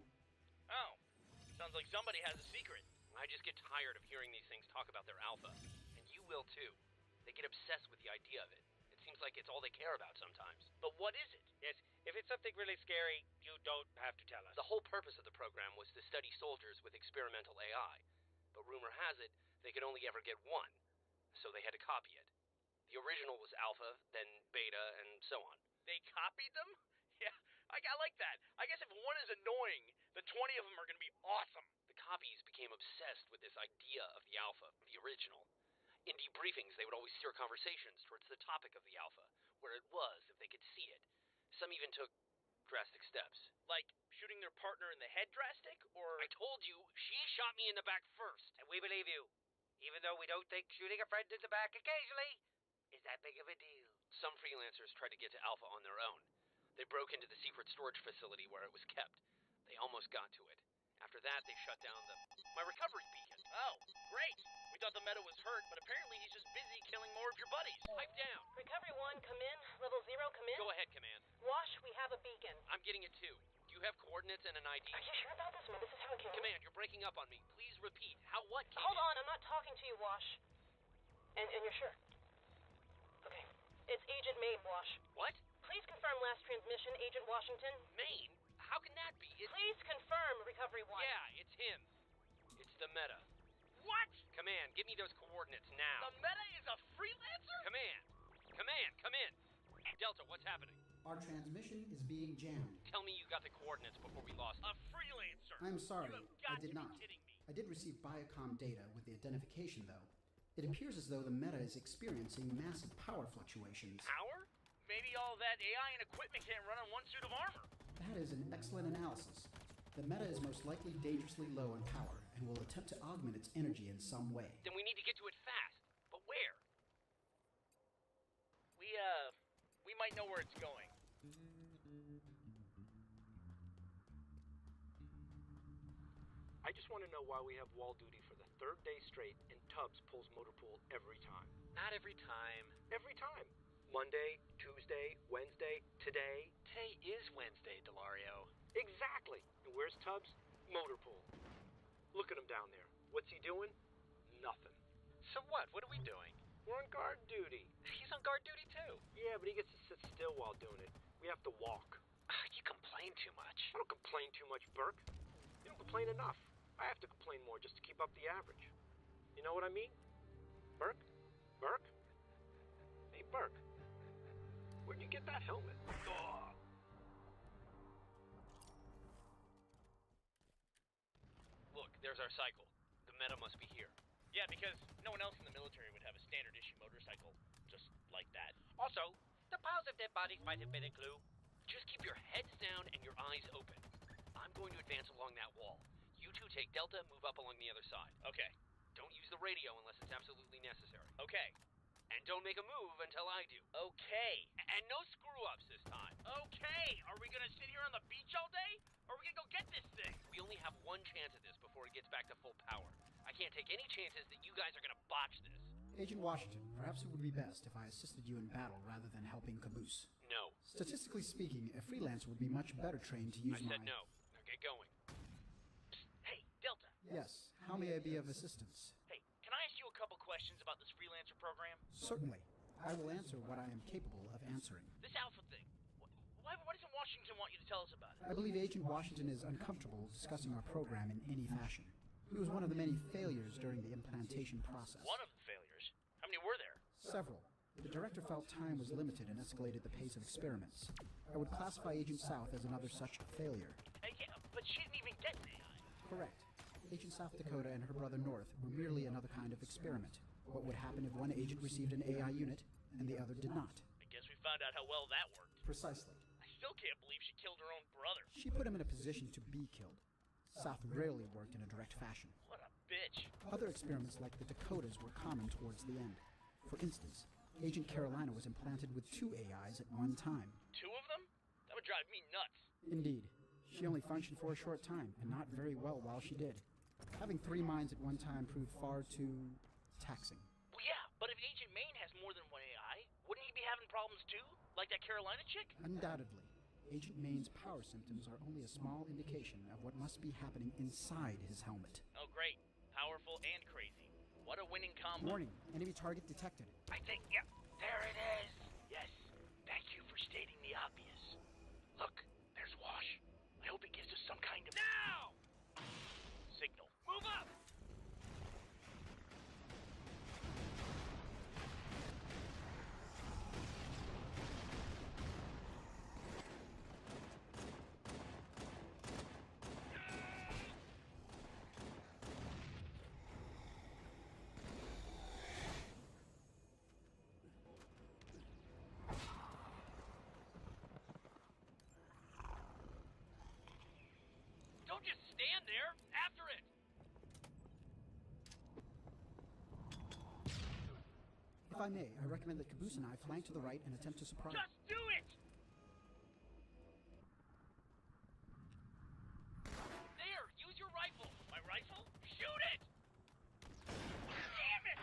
Oh. Sounds like somebody has a secret. I just get tired of hearing these things talk about their Alpha. And you will too. They get obsessed with the idea of it. It seems like it's all they care about sometimes. But what is it? Yes, if it's something really scary, you don't have to tell us. The whole purpose of the program was to study soldiers with experimental AI. But rumor has it, they could only ever get one. So they had to copy it. The original was Alpha, then Beta, and so on. They copied them? Yeah, I like that. I guess if one is annoying, the 20 of them are going to be awesome. The copies became obsessed with this idea of the Alpha, the original. In debriefings, they would always steer conversations towards the topic of the Alpha, where it was if they could see it. Some even took drastic steps. Like shooting their partner in the head drastic, or... I told you, she shot me in the back first. And we believe you. Even though we don't think shooting a friend in the back occasionally is that big of a deal. Some freelancers tried to get to Alpha on their own. They broke into the secret storage facility where it was kept. They almost got to it. After that, they shut down my recovery beacon. Oh, great. We thought the Meta was hurt, but apparently he's just busy killing more of your buddies. Pipe down. Recovery 1, come in. Level 0, come in. Go ahead, Command. Wash, we have a beacon. I'm getting it too. Do you have coordinates and an ID? Are you sure about this, man? This is how it came. Command, you're breaking up on me. Please repeat. What came Hold on, I'm not talking to you, Wash. And you're sure? Okay. It's Agent Maine, Wash. What? Please confirm last transmission, Agent Washington. Maine? How can that be? Please confirm Recovery 1. Yeah, it's him. It's the Meta. What? Command, give me those coordinates now. The Meta is a freelancer? Command, come in. Delta, what's happening? Our transmission is being jammed. Tell me you got the coordinates before we lost A freelancer? I'm sorry, You have got I did to not. be kidding me. I did receive Biocom data with the identification, though. It appears as though the Meta is experiencing massive power fluctuations. Power? Maybe all that AI and equipment can't run on one suit of armor. That is an excellent analysis. The Meta is most likely dangerously low in power and will attempt to augment its energy in some way. Then we need to get to it fast. But where? We might know where it's going. I just want to know why we have wall duty for the third day straight and Tubbs pulls motor pool every time. Not every time. Every time. Monday, Tuesday, Wednesday, today. Today is Wednesday, Delario. Exactly. And where's Tubbs? Motor pool. Look at him down there. What's he doing? Nothing. So what? What are we doing? We're on guard duty. He's on guard duty too. Yeah, but he gets to sit still while doing it. We have to walk. You complain too much. I don't complain too much, Burke. You don't complain enough. I have to complain more just to keep up the average. You know what I mean? Burke? Burke? Hey, Burke. Where'd you get that helmet? Oh. Look, there's our cycle. The Meta must be here. Yeah, because no one else in the military would have a standard issue motorcycle just like that. Also, the piles of dead bodies might have been a clue. Just keep your heads down and your eyes open. I'm going to advance along that wall. You two take Delta, move up along the other side. Okay. Don't use the radio unless it's absolutely necessary. Okay. And don't make a move until I do. Okay. And no screw-ups this time. Okay. Are we gonna sit here on the beach all day? Or are we gonna go get this thing? We only have one chance at this before it gets back to full power. I can't take any chances that you guys are gonna botch this. Agent Washington, perhaps it would be best if I assisted you in battle rather than helping Caboose. No. Statistically speaking, a freelancer would be much better trained to use I said no. Now get going. Hey, Delta. Yes. How may I be of assistance? Hey, can I ask you a couple questions about this freelancer program? Certainly. I will answer what I am capable of answering. This Alpha thing. Why doesn't Washington want you to tell us about it? I believe Agent Washington is uncomfortable discussing our program in any fashion. He was one of the many failures during the implantation process. One of the failures? How many were there? Several. The director felt time was limited and escalated the pace of experiments. I would classify Agent South as another such failure. Yeah, but she didn't even get an AI. Correct. Agent South Dakota and her brother North were merely another kind of experiment. What would happen if one agent received an AI unit and the other did not? I guess we found out how well that worked. Precisely. I still can't believe she killed her own brother. She put him in a position to be killed. South rarely worked in a direct fashion. What a bitch. Other experiments like the Dakotas were common towards the end. For instance, Agent Carolina was implanted with 2 AIs at one time. 2 of them? That would drive me nuts. Indeed. She only functioned for a short time, and not very well while she did. Having 3 minds at one time proved far too taxing. Well, yeah, but if Agent Maine has more than one AI, wouldn't he be having problems too? Like that Carolina chick? Undoubtedly. Agent Maine's power symptoms are only a small indication of what must be happening inside his helmet. Oh, great. Powerful and crazy. What a winning combo. Warning, enemy target detected. I think, yeah, there it is. Yes, thank you for stating the obvious. Look, there's Wash. I hope he gives us some kind of... Now! Signal. Move up! Don't just stand there! After it! If I may, I recommend that Caboose and I flank to the right and attempt to surprise... Just do it! There! Use your rifle! My rifle? Shoot it! Damn it!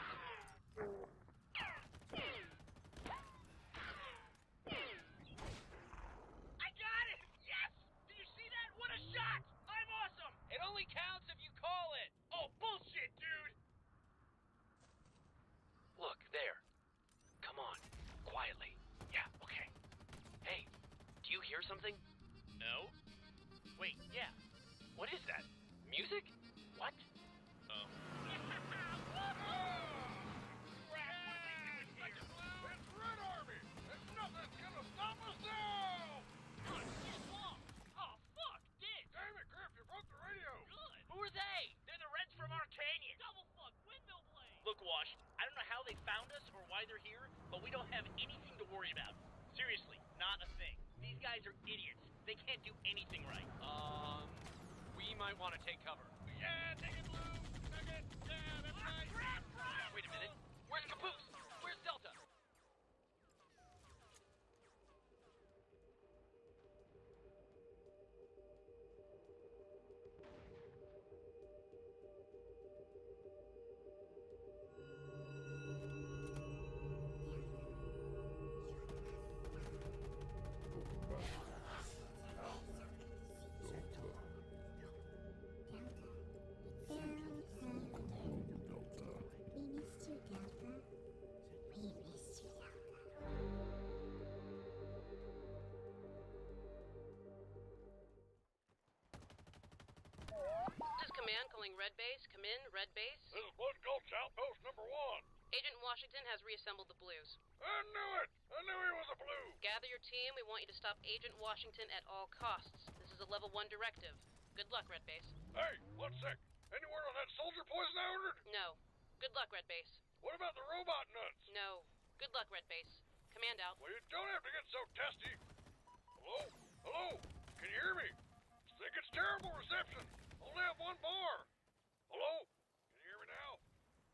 I got it! Yes! Did you see that? What a shot! I'm awesome! It only counts if you call it! Oh, bullshit, dude! Look, there. Come on. Quietly. Yeah, okay. Hey, do you hear something? No. Wait, yeah. What is that? Music? What? Oh. It's Red Army, and nothing's gonna stop us now! Oh, shit, Wall! Oh, fuck, Dick! Damn it, Griff, you broke the radio! Good! Who are they? They're the Reds from our canyon! Double fuck, windmill blade! Look, Wash, I don't know how they found us or why they're here, but we don't have anything to worry about. Seriously, not a thing. These guys are idiots. They can't do anything right. We might want to take cover. Yeah, take it, Blue! Take it! Yeah, that's right! Wait a minute. Where's Caboose? Where's Delta? This is Command calling Red Base. Come in, Red Base. This is Blood Gulch Outpost number 1. Agent Washington has reassembled the Blues. I knew it! I knew he was a blue! Gather your team. We want you to stop Agent Washington at all costs. This is a level 1 directive. Good luck, Red Base. Hey, one sec. Any word on that soldier poison I ordered? No. Good luck, Red Base. What about the robot nuts? No. Good luck, Red Base. Command out. Well, you don't have to get so testy. Hello? Hello? Can you hear me? Think it's terrible reception. Only have 1 bar. Hello? Can you hear me now?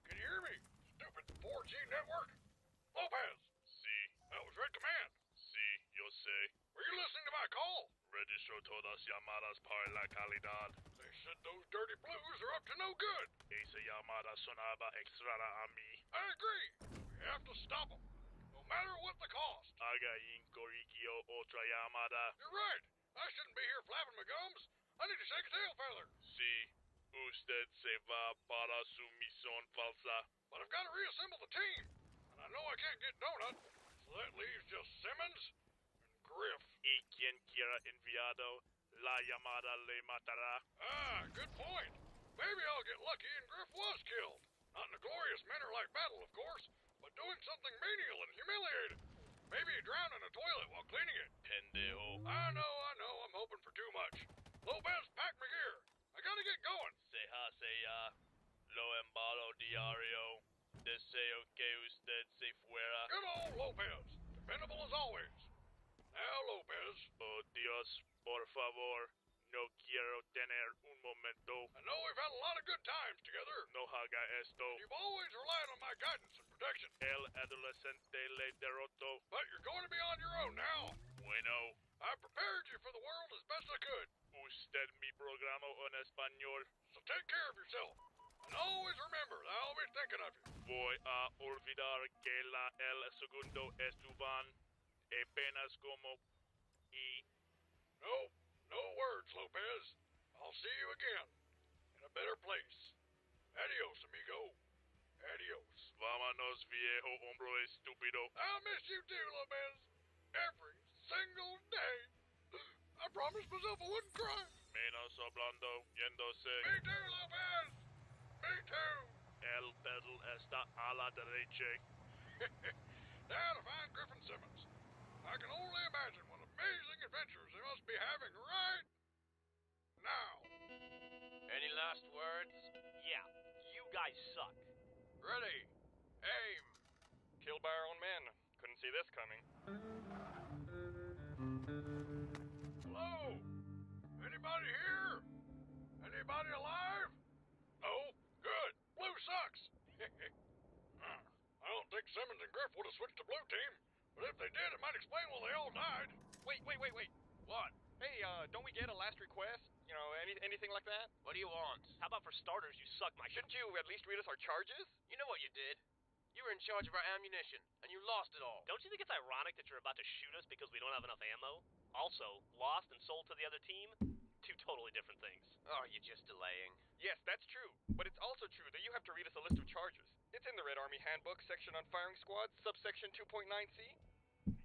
Can you hear me? Stupid 4G network. Lopez. Sí. That was Red Command. Sí, yo sé. Were you listening to my call? Registró todas llamadas para la calidad. They said those dirty blues are up to no good. Esa llamada sonaba extraña a mí. I agree. We have to stop them, no matter what the cost. Haga incorrigió otra llamada. You're right. I shouldn't be here flapping my gums. I need to shake a tail feather. Sí. Usted se va para su misión falsa. But I've got to reassemble the team. And I know I can't get Donut. So that leaves just Simmons and Griff. Y quien quiera enviado, la llamada le matará. Ah, good point. Maybe I'll get lucky and Griff was killed. Not in a glorious manner like battle, of course, but doing something menial and humiliating. Maybe you drowned in a toilet while cleaning it. Pendejo. I know, I'm hoping for too much. Lopez, pack my gear. I gotta get going. Lo embalo diario. Deseo que usted se fuera. Good old Lopez. Dependable as always. Now, Lopez. Oh, Dios, por favor. No quiero tener un momento. I know we've had a lot of good times together. No haga esto. You've always relied on my guidance and protection. El adolescente le derrotó. But you're going to be on your own now. Bueno. I prepared you for the world as best I could. Usted mi programa en español. So take care of yourself. And always remember that I'll be thinking of you. Voy a olvidar que el segundo estuvan apenas como y... No words, Lopez. I'll see you again. In a better place. Adios, amigo. Adios. Vámonos, viejo hombre estúpido. I'll miss you too, Lopez. Every single day. I promised myself I wouldn't cry. Menos hablando, yéndose. Me too, Lopez. Me too. El pedal está a la derecha. Now to find Griffin Simmons. I can only imagine what amazing adventures they must be having right now. Any last words? Yeah, you guys suck. Ready. Aim. Killed by our own men. Couldn't see this coming. Hello? Anybody here? Anybody alive? No? Good. Blue sucks. I don't think Simmons and Griff would have switched to blue team, but if they did, it might explain why they all died. Wait. What? Hey, don't we get a last request? You know, anything like that? What do you want? How about for starters, you suck my Shouldn't you at least read us our charges? You know what you did. You were in charge of our ammunition, and you lost it all. Don't you think it's ironic that you're about to shoot us because we don't have enough ammo? Also, lost and sold to the other team? Two totally different things. Oh, you're just delaying. Yes, that's true. But it's also true that you have to read us a list of charges. It's in the Red Army Handbook, section on firing squads, subsection 2.9c.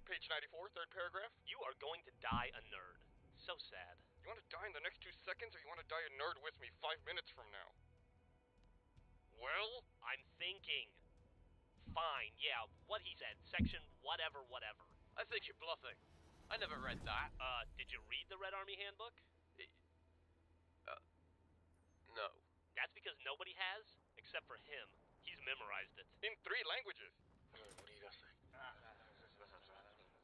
Page 94, third paragraph. You are going to die a nerd. So sad. You want to die in the next 2 seconds, or you want to die a nerd with me 5 minutes from now? Well, I'm thinking. Fine, yeah, what he said. Section whatever. I think you're bluffing. I never read that. Did you read the Red Army Handbook? No. That's because nobody has, except for him. He's memorized it. In 3 languages. What do you guys think?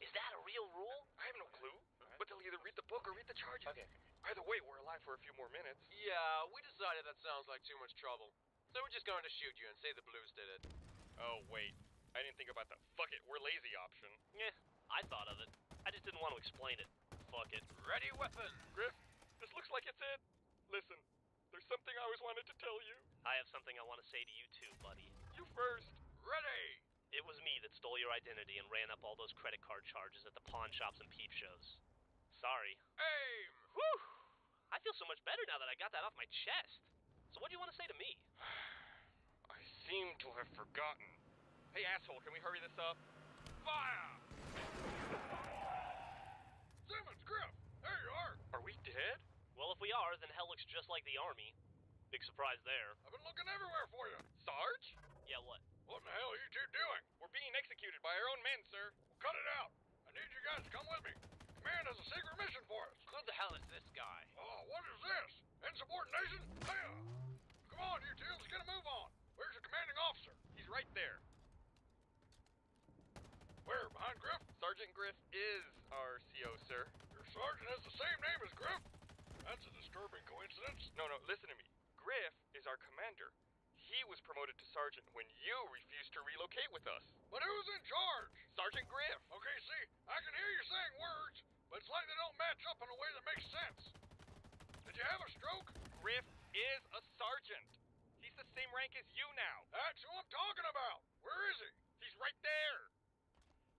Is that a real rule? I have no clue. But they'll either read the book or read the charges. Okay. Either way, we're alive for a few more minutes. Yeah, we decided that sounds like too much trouble. So we're just going to shoot you and say the Blues did it. Oh, wait. I didn't think about the fuck it, we're lazy option. Yeah, I thought of it. I just didn't want to explain it. Fuck it. Ready weapon! Griff, this looks like it's it. Listen, there's something I always wanted to tell you. I have something I want to say to you too, buddy. You first. Ready! It was me that stole your identity and ran up all those credit card charges at the pawn shops and peep shows. Sorry. Aim! Whew! I feel so much better now that I got that off my chest. So what do you want to say to me? I seem to have forgotten. Hey, asshole, can we hurry this up? Fire! Simmons, Griff, there you are. Are we dead? Well, if we are, then hell looks just like the Army. Big surprise there. I've been looking everywhere for you. Sarge? Yeah, what? What in the hell are you two doing? We're being executed by our own men, sir. Well, cut it out. I need you guys to come with me. Command has a secret mission for us. Who the hell is this guy? Oh, what is this? Insubordination? Hiya! Come on, you two, let's get a move on. Where's your commanding officer? He's right there. Where, behind Griff? Sergeant Griff is our CO, sir. Your sergeant has the same name as Griff? That's a disturbing coincidence. No, listen to me. Griff is our commander. He was promoted to sergeant when you refused to relocate with us. But who's in charge? Sergeant Griff. Okay, see, I can hear you saying words, but it's like they don't match up in a way that makes sense. Did you have a stroke? Griff is a sergeant. He's the same rank as you now. That's who I'm talking about. Where is he? He's right there.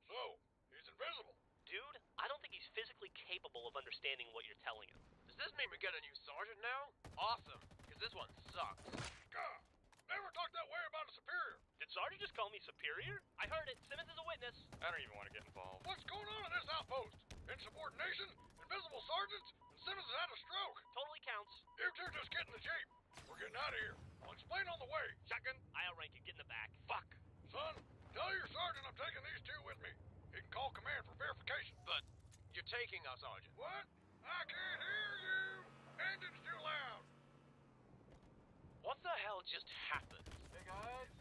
So, he's invisible. Dude, I don't think he's physically capable of understanding what you're telling him. Does this mean we get a new sergeant now? Awesome, because this one sucks. God, never talk that way about a superior. Did Sergeant just call me superior? I heard it. Simmons is a witness. I don't even want to get involved. What's going on in this outpost? Insubordination, invisible sergeants, and Simmons has had a stroke. Totally counts. You two just get in the Jeep. We're getting out of here. I'll explain on the way. Shotgun, I outrank you. Get in the back. Fuck. Son, Tell your sergeant I'm taking these two with me. He can call command for verification. But you're taking us, Sergeant. What? I can't hear you! Engine's too loud! What the hell just happened? Hey guys,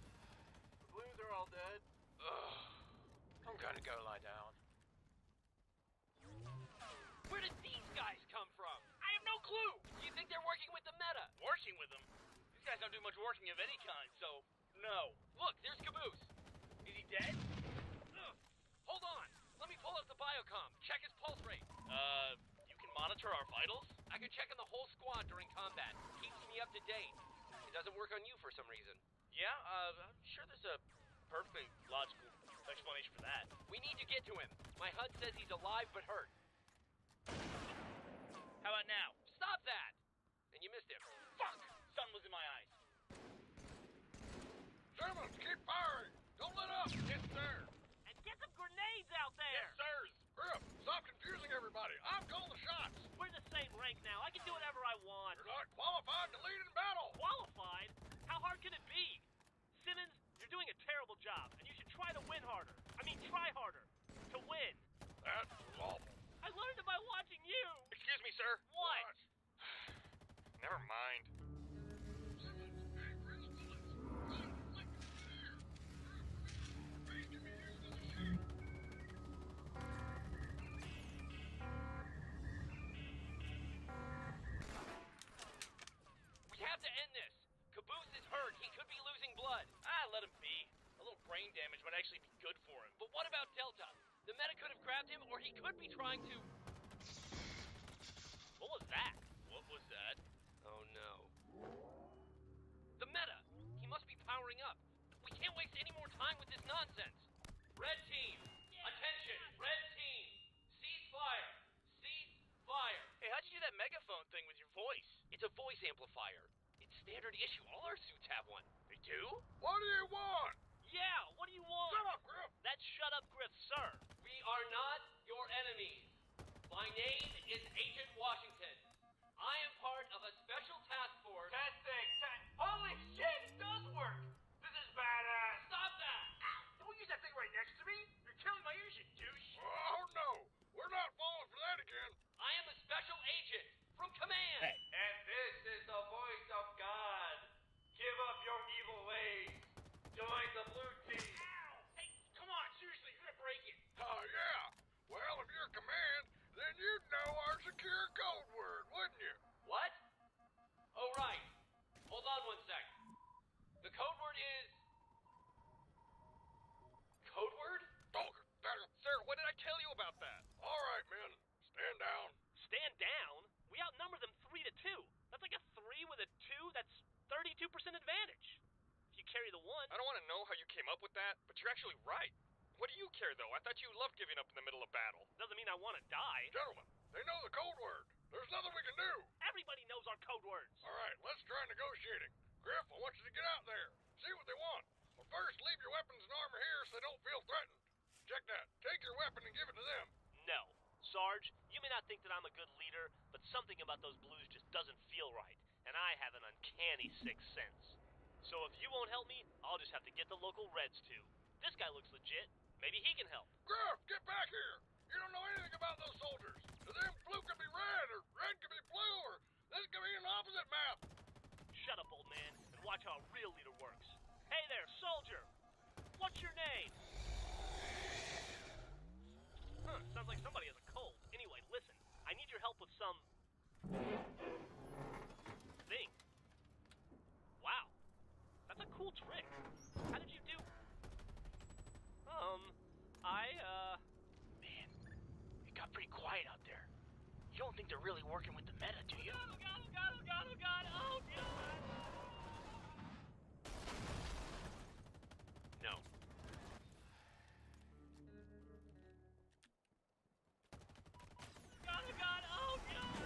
the Blues are all dead. Ugh. I'm gonna go lie down. Where did these guys come from? I have no clue! You think they're working with the Meta? Working with them? These guys don't do much working of any kind, so no. Look, there's Caboose. Is he dead? Ugh. Hold on. Let me pull up the biocom. Check his pulse rate. You can monitor our vitals? I can check on the whole squad during combat. Keeps me up to date. It doesn't work on you for some reason. Yeah, I'm sure there's a perfectly logical explanation for that. We need to get to him. My HUD says he's alive but hurt. How about now? Stop that! And you missed him. Fuck! Sun was in my eyes. Simmons, keep firing! Don't let up! Yes, sir! And get some grenades out there! Yes, sirs! Griff, stop confusing everybody! I'm calling the shots! We're the same rank now. I can do whatever I want. You're not qualified to lead in battle! Qualified? How hard can it be? Simmons, you're doing a terrible job, and you should try to win harder. I mean, try harder. To win. That's awful. I learned it by watching you! Excuse me, sir. What? Never mind. We have to end this. Caboose is hurt. He could be losing blood. Let him be. A little brain damage might actually be good for him. But what about Delta? The Meta could have grabbed him, or he could be trying to... What was that? What was that? Oh no. The Meta! He must be powering up. We can't waste any more time with this nonsense. Red team! Attention! Red team! Cease fire! Cease fire! Hey, how'd you do that megaphone thing with your voice? It's a voice amplifier. It's standard issue. All our suits have one. They do? What do you want? Yeah, what do you want? Shut up, Griff! That's shut up, Griff, sir. We are not your enemies. My name is Agent Washington. I am part of a special task force. Testing. Holy shit, it does work. This is badass. Stop that! Don't use that thing right next to me. You're killing my ears, you douche. Oh, no! We're not falling for that again! I am a special agent from command. Hey. And this is the voice of God. Give up your evil ways. Join the blue team. Hey, come on, seriously, you're gonna break it. Oh, yeah! Well, if you're command, then you'd know our secure code word, wouldn't you? What? Oh, right. Hold on one sec. The code word is... Code word? Sir, what did I tell you about that? All right, men. Stand down. Stand down? We outnumber them 3-2. That's like a 3 with a 2. That's 32% advantage. If you carry the 1. I don't want to know how you came up with that, but you're actually right. What do you care, though? I thought you loved giving up in the middle of battle. Doesn't mean I want to die. Gentlemen, they know the code word. There's nothing we can do. Everybody knows our code words. All right, let's try negotiating. Griff, I want you to get out there. See what they want. But first, leave your weapons and armor here so they don't feel threatened. Check that. Take your weapon and give it to them. No. Sarge, you may not think that I'm a good leader, but something about those Blues just doesn't feel right. And I have an uncanny sixth sense. So if you won't help me, I'll just have to get the local Reds to. This guy looks legit. Maybe he can help. Griff, get back here! You don't know anything about those soldiers. To them, blue could be red, or red could be blue, or this could be an opposite map. Shut up, old man, and watch how a real leader works. Hey there, soldier! What's your name? Sounds like somebody has a cold. Anyway, listen. I need your help with some... thing. Wow. That's a cool trick. How did you do... Man, it got pretty quiet out there. You don't think they're really working with the Meta, do you? Oh god, oh god, oh god, oh god, oh god! No. God, oh god, oh god!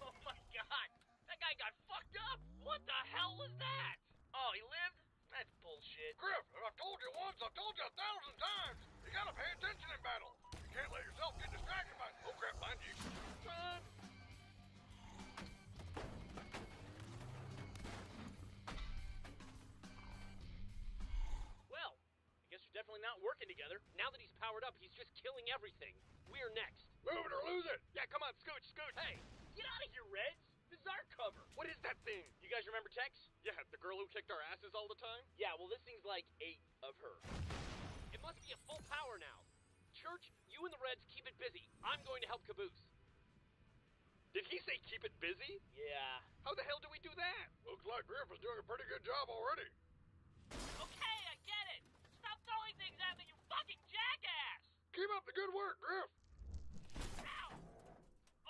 Oh my god! That guy got fucked up! What the hell was that? Oh, he lived? That's bullshit. Griff, if I've told you once, I've told you 1,000 times. You gotta pay attention in battle. You can't let yourself get distracted by... Oh, crap, behind you. Now that he's powered up, he's just killing everything. We're next. Move it or lose it! Yeah, come on, scooch, scooch. Hey, get out of here, Reds! This is our cover! What is that thing? You guys remember Tex? Yeah, the girl who kicked our asses all the time? Yeah, well, this thing's like 8 of her. It must be at full power now. Church, you and the Reds keep it busy. I'm going to help Caboose. Did he say keep it busy? Yeah. How the hell do we do that? Looks like Griff is doing a pretty good job already. Okay, I get it. Stop throwing things at me, you fucking jackass! Keep up the good work, Griff. Ow!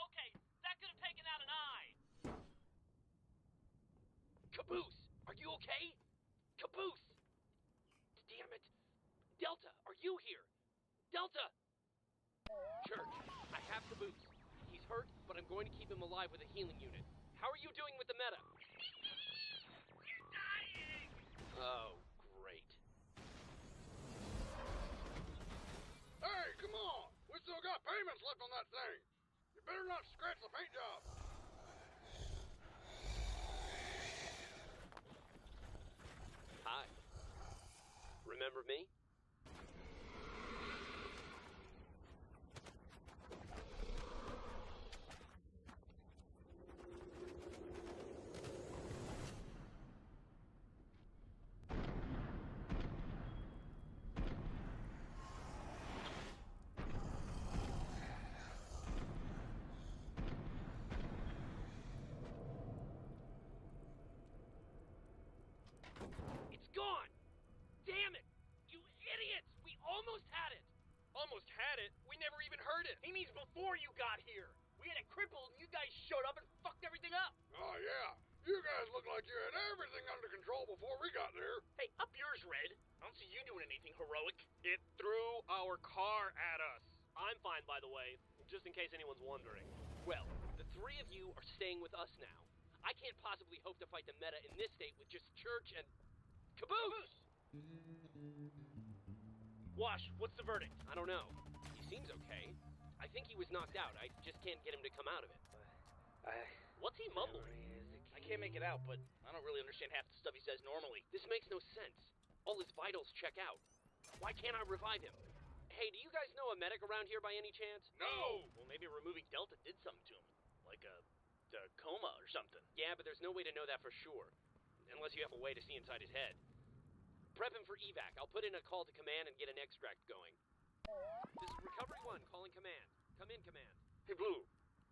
Okay, that could have taken out an eye. Caboose, are you okay? Caboose! Damn it. Delta, are you here? Delta! Church, I have Caboose. He's hurt, but I'm going to keep him alive with a healing unit. How are you doing with the meta? You're dying! Oh, great. Hey, come on! We still got payments left on that thing. You better not scratch the paint job. Hi. Remember me? It's gone! Damn it! You idiots! We almost had it! Almost had it? We never even heard it. He means before you got here. We had it crippled, and you guys showed up and fucked everything up. Oh, yeah. You guys look like you had everything under control before we got there. Hey, up yours, Red. I don't see you doing anything heroic. It threw our car at us. I'm fine, by the way, just in case anyone's wondering. Well, the three of you are staying with us now. I can't possibly hope to fight the meta in this state with just Church and... Caboose! Wash, what's the verdict? I don't know. He seems okay. I think he was knocked out. I just can't get him to come out of it. What's he mumbling? I can't make it out, but I don't really understand half the stuff he says normally. This makes no sense. All his vitals check out. Why can't I revive him? Hey, do you guys know a medic around here by any chance? No! Well, maybe removing Delta did something to him. Like a coma or something. Yeah, but there's no way to know that for sure. Unless you have a way to see inside his head. Prep him for evac. I'll put in a call to command and get an extract going. This is Recovery 1 calling command. Come in, command. Hey, Blue,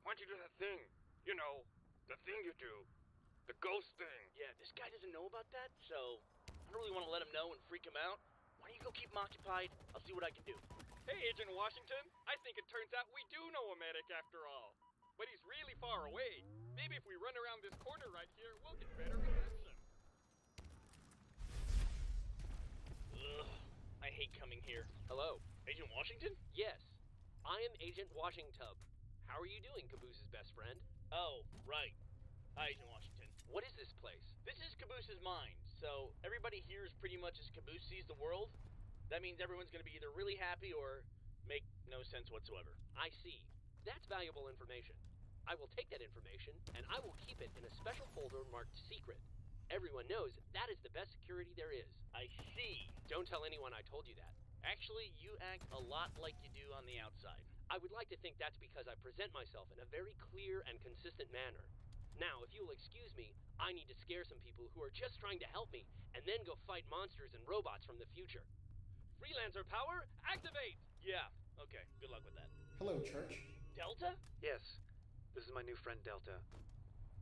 why don't you do that thing? You know, the thing you do. The ghost thing. Yeah, this guy doesn't know about that, so I don't really want to let him know and freak him out. Why don't you go keep him occupied? I'll see what I can do. Hey, Agent Washington. I think it turns out we do know a medic after all. But he's really far away. Maybe if we run around this corner right here, we'll get better reception. Ugh, I hate coming here. Hello. Agent Washington? Yes. I am Agent Washington. How are you doing, Caboose's best friend? Oh, right. Hi, Agent Washington. What is this place? This is Caboose's mind, so everybody here is pretty much as Caboose sees the world. That means everyone's gonna be either really happy or make no sense whatsoever. I see. That's valuable information. I will take that information, and I will keep it in a special folder marked secret. Everyone knows that is the best security there is. I see. Don't tell anyone I told you that. Actually, you act a lot like you do on the outside. I would like to think that's because I present myself in a very clear and consistent manner. Now, if you'll excuse me, I need to scare some people who are just trying to help me, and then go fight monsters and robots from the future. Freelancer power, activate! Yeah, okay, good luck with that. Hello, Church. Delta? Yes. This is my new friend Delta.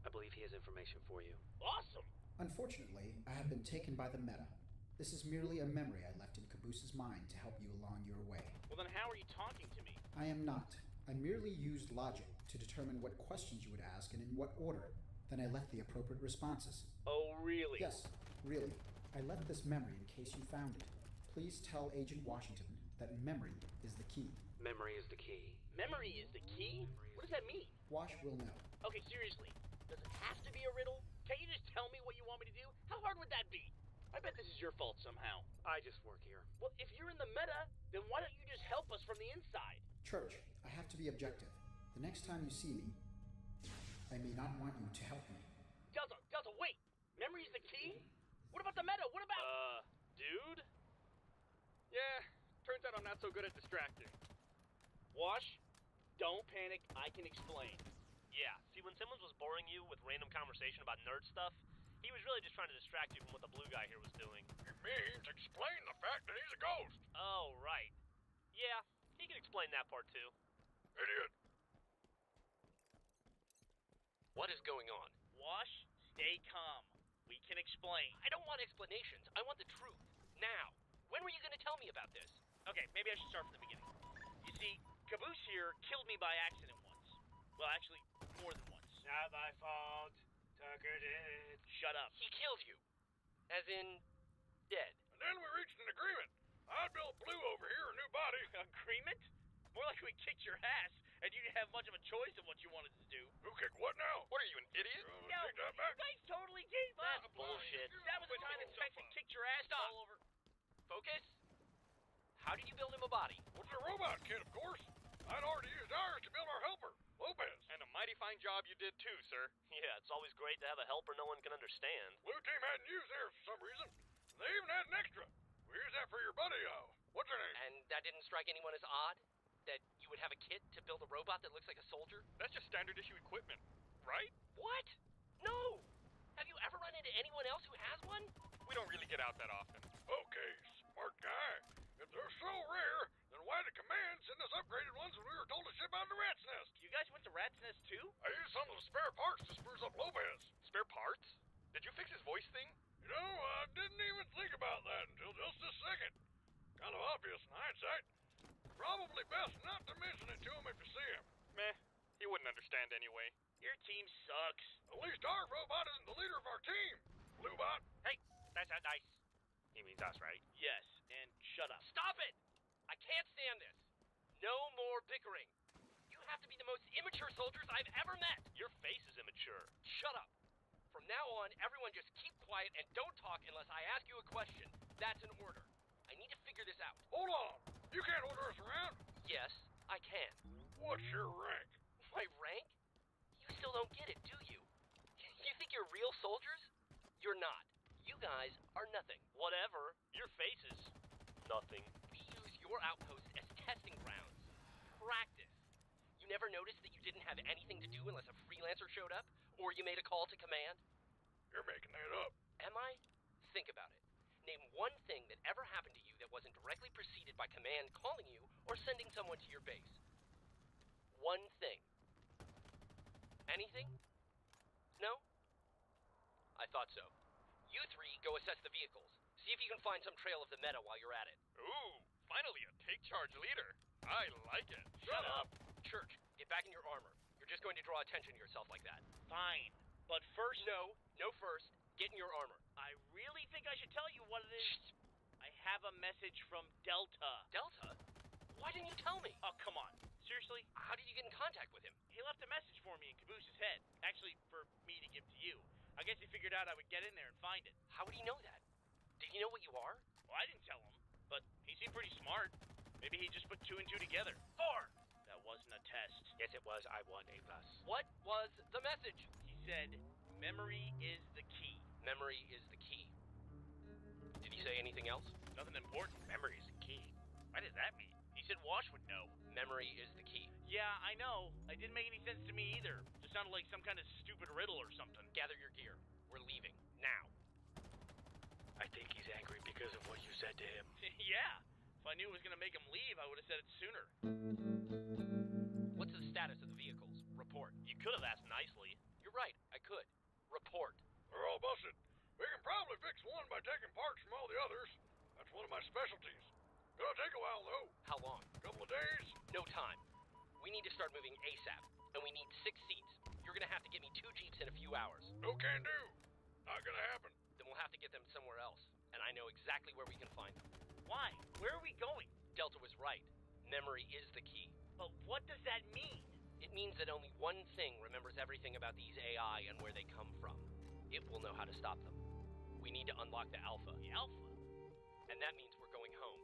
I believe he has information for you. Awesome! Unfortunately, I have been taken by the meta. This is merely a memory I left in Caboose's mind to help you along your way. Well, then how are you talking to me? I am not. I merely used logic to determine what questions you would ask and in what order. Then I left the appropriate responses. Oh, really? Yes, really. I left this memory in case you found it. Please tell Agent Washington that memory is the key. Memory is the key. Memory is the key? What does that mean? Wash will know. Okay, seriously. Does it have to be a riddle? Can't you just tell me what you want me to do? How hard would that be? I bet this is your fault somehow. I just work here. Well, if you're in the meta, then why don't you just help us from the inside? Church, I have to be objective. The next time you see me, I may not want you to help me. Delta, wait! Memory is the key? What about the meta? What about... Dude? Yeah, Turns out I'm not so good at distracting. Wash, don't panic. I can explain. Yeah, see, when Simmons was boring you with random conversation about nerd stuff, he was really just trying to distract you from what the blue guy here was doing. He means explain the fact that he's a ghost. Oh, right. Yeah, he can explain that part too. Idiot. What is going on? Wash, stay calm. We can explain. I don't want explanations. I want the truth. Now. When were you going to tell me about this? Okay, maybe I should start from the beginning. You see, Caboose here killed me by accident once. Well, actually, more than once. Not my fault. Tucker did. Shut up. He killed you. As in, dead. And then we reached an agreement. I'd build Blue over here a new body. Agreement? More like we kicked your ass, and you didn't have much of a choice of what you wanted to do. Who kicked what now? What are you, an idiot? No, take that back. you guys totally gave up. That's bullshit. That was the time that Texan kicked your ass all over. Focus. How did you build him a body? What's a robot kit, of course. I'd already used ours to build our helper, Lopez. And a mighty fine job you did too, sir. Yeah, it's always great to have a helper no one can understand. Blue team hadn't used theirs for some reason. They even had an extra. We used that for your buddy, what's her name? And that didn't strike anyone as odd? That you would have a kit to build a robot that looks like a soldier? That's just standard issue equipment, right? What? No! Have you ever run into anyone else who has one? We don't really get out that often. Okay, smart guy. If they're so rare, then why did Command send us upgraded ones when we were told to ship out to Rat's Nest? You guys went to Rat's Nest too? I used some of the spare parts to spruce up Lopez. Spare parts? Did you fix his voice thing? You know, I didn't even think about that until just this second. Kind of obvious in hindsight. Probably best not to mention it to him if you see him. Meh. He wouldn't understand anyway. Your team sucks. At least our robot isn't the leader of our team. Bluebot. Hey, that's not nice. He means us, right? Yes, and shut up. Stop it! I can't stand this. No more bickering. You have to be the most immature soldiers I've ever met. Your face is immature. Shut up. From now on, everyone just keep quiet and don't talk unless I ask you a question. That's an order. I need to figure this out. Hold on. You can't order us around. Yes, I can. What's your rank? My rank? You still don't get it, do you? You think you're real soldiers? You're not. You guys are nothing. Whatever. Your face is nothing. We use your outpost as testing grounds. Practice. You never noticed that you didn't have anything to do unless a freelancer showed up? Or you made a call to command? You're making that up. Am I? Think about it. Name one thing that ever happened to you that wasn't directly preceded by command calling you or sending someone to your base. One thing. Anything? No? I thought so. You three go assess the vehicles. See if you can find some trail of the meta while you're at it. Ooh, finally a take charge leader. I like it. Shut up! Church, get back in your armor. You're just going to draw attention to yourself like that. Fine. But first... No first. Get in your armor. I really think I should tell you what it is. Shh. I have a message from Delta. Delta? Why didn't you tell me? Oh, come on. Seriously? How did you get in contact with him? He left a message for me in Caboose's head. Actually, for me to give to you. I guess he figured out I would get in there and find it. How would he know that? Did he know what you are? Well, I didn't tell him, but he seemed pretty smart. Maybe he just put 2 and 2 together. 4! That wasn't a test. Yes, it was. I won A+. What was the message? He said, memory is the key. Memory is the key. Did he say anything else? Nothing important. Memory is the key. What does that mean? He said Wash would know. Memory is the key. Yeah, I know. It didn't make any sense to me either. Just sounded like some kind of stupid riddle or something. Gather your gear. We're leaving. Now. I think he's angry because of what you said to him. Yeah. If I knew it was gonna make him leave, I would have said it sooner. What's the status of the vehicles? Report. You could have asked nicely. You're right. I could. Report. They're all busted. We can probably fix one by taking parts from all the others. That's one of my specialties. Gonna take a while, though. How long? A couple of days. No time. We need to start moving ASAP, and we need 6 seats. You're gonna have to get me 2 jeeps in a few hours. No can do. Not gonna happen. Then we'll have to get them somewhere else, and I know exactly where we can find them. Why? Where are we going? Delta was right. Memory is the key. But what does that mean? It means that only one thing remembers everything about these AI and where they come from. It will know how to stop them. We need to unlock the Alpha. The Alpha? And that means we're going home.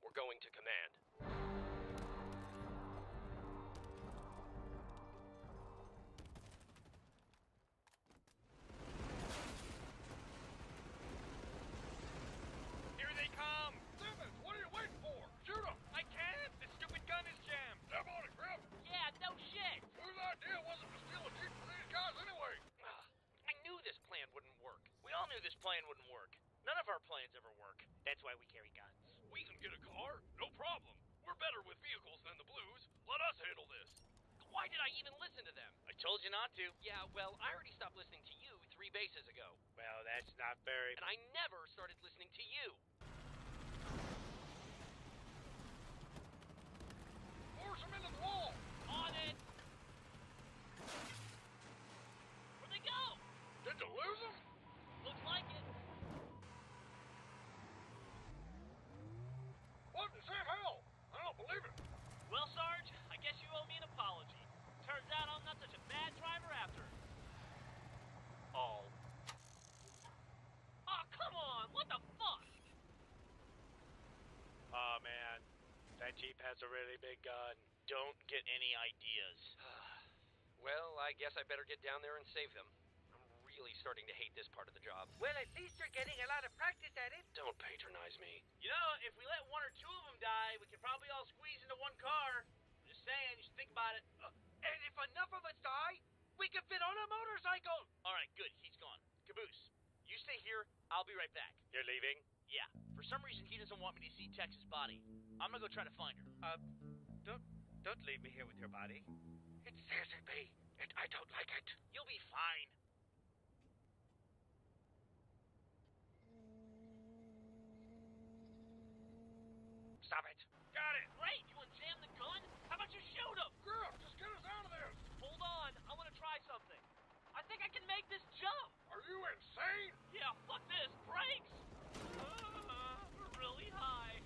We're going to command. even listen to them? I told you not to. Yeah, well, I already stopped listening to you 3 bases ago. Well, that's not very... And I never started listening to you. Force him into the wall! On it! Where'd they go? Did you lose him? Looks like it. What in Sam hell? I don't believe it. Well, Sarge, I guess you owe me an apology. Turns out I'm not such a bad driver after all. Oh, come on! What the fuck? Oh, man. That Jeep has a really big gun. Don't get any ideas. Well, I guess I better get down there and save them. I'm really starting to hate this part of the job. Well, at least you're getting a lot of practice at it. Don't patronize me. You know, if we let 1 or 2 of them die, we could probably all squeeze into one car. I'm just saying, you should think about it. And if enough of us die, we can fit on a motorcycle. All right, good. He's gone. Caboose, you stay here. I'll be right back. You're leaving? Yeah. For some reason, he doesn't want me to see Tex's body. I'm gonna go try to find her. Don't leave me here with your body. It scares me, and I don't like it. You'll be fine. Stop it. Got it. Great. You want to jam the gun? How about you shoot him? Girl, just get us out of this. Hold on. I want to try something. I think I can make this jump. Are you insane? Yeah, fuck this. Brakes. We're really high.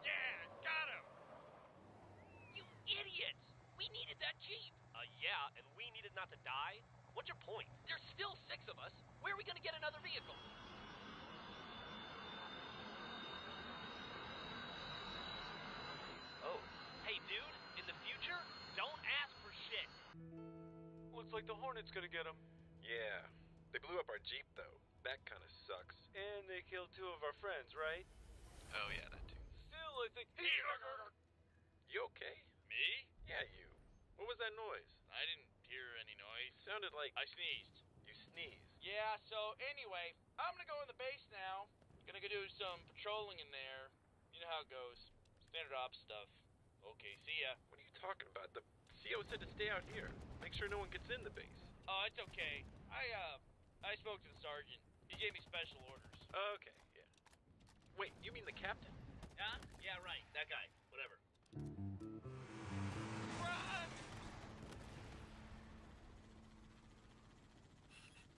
Yeah, got him. You idiots. We needed that Jeep. Yeah, and we needed not to die? What's your point? There's still 6 of us. Where are we gonna get another vehicle? Oh, hey dude, in the future, don't ask for shit. Looks like the Hornet's gonna get him. Yeah. They blew up our Jeep, though. That kind of sucks. And they killed 2 of our friends, right? Oh, yeah, that too. Still, I think... You okay? Me? Yeah, you. What was that noise? I didn't hear any noise. Sounded like... I sneezed. You sneezed. Yeah, so anyway, I'm gonna go in the base now. Gonna go do some patrolling in there. You know how it goes. Standard ops stuff. Okay, see ya. What are you talking about? The CO said to stay out here. Make sure no one gets in the base. Oh, it's okay. I spoke to the sergeant. He gave me special orders. Okay, yeah. Wait, you mean the captain? Huh? Yeah, right. That guy. Whatever.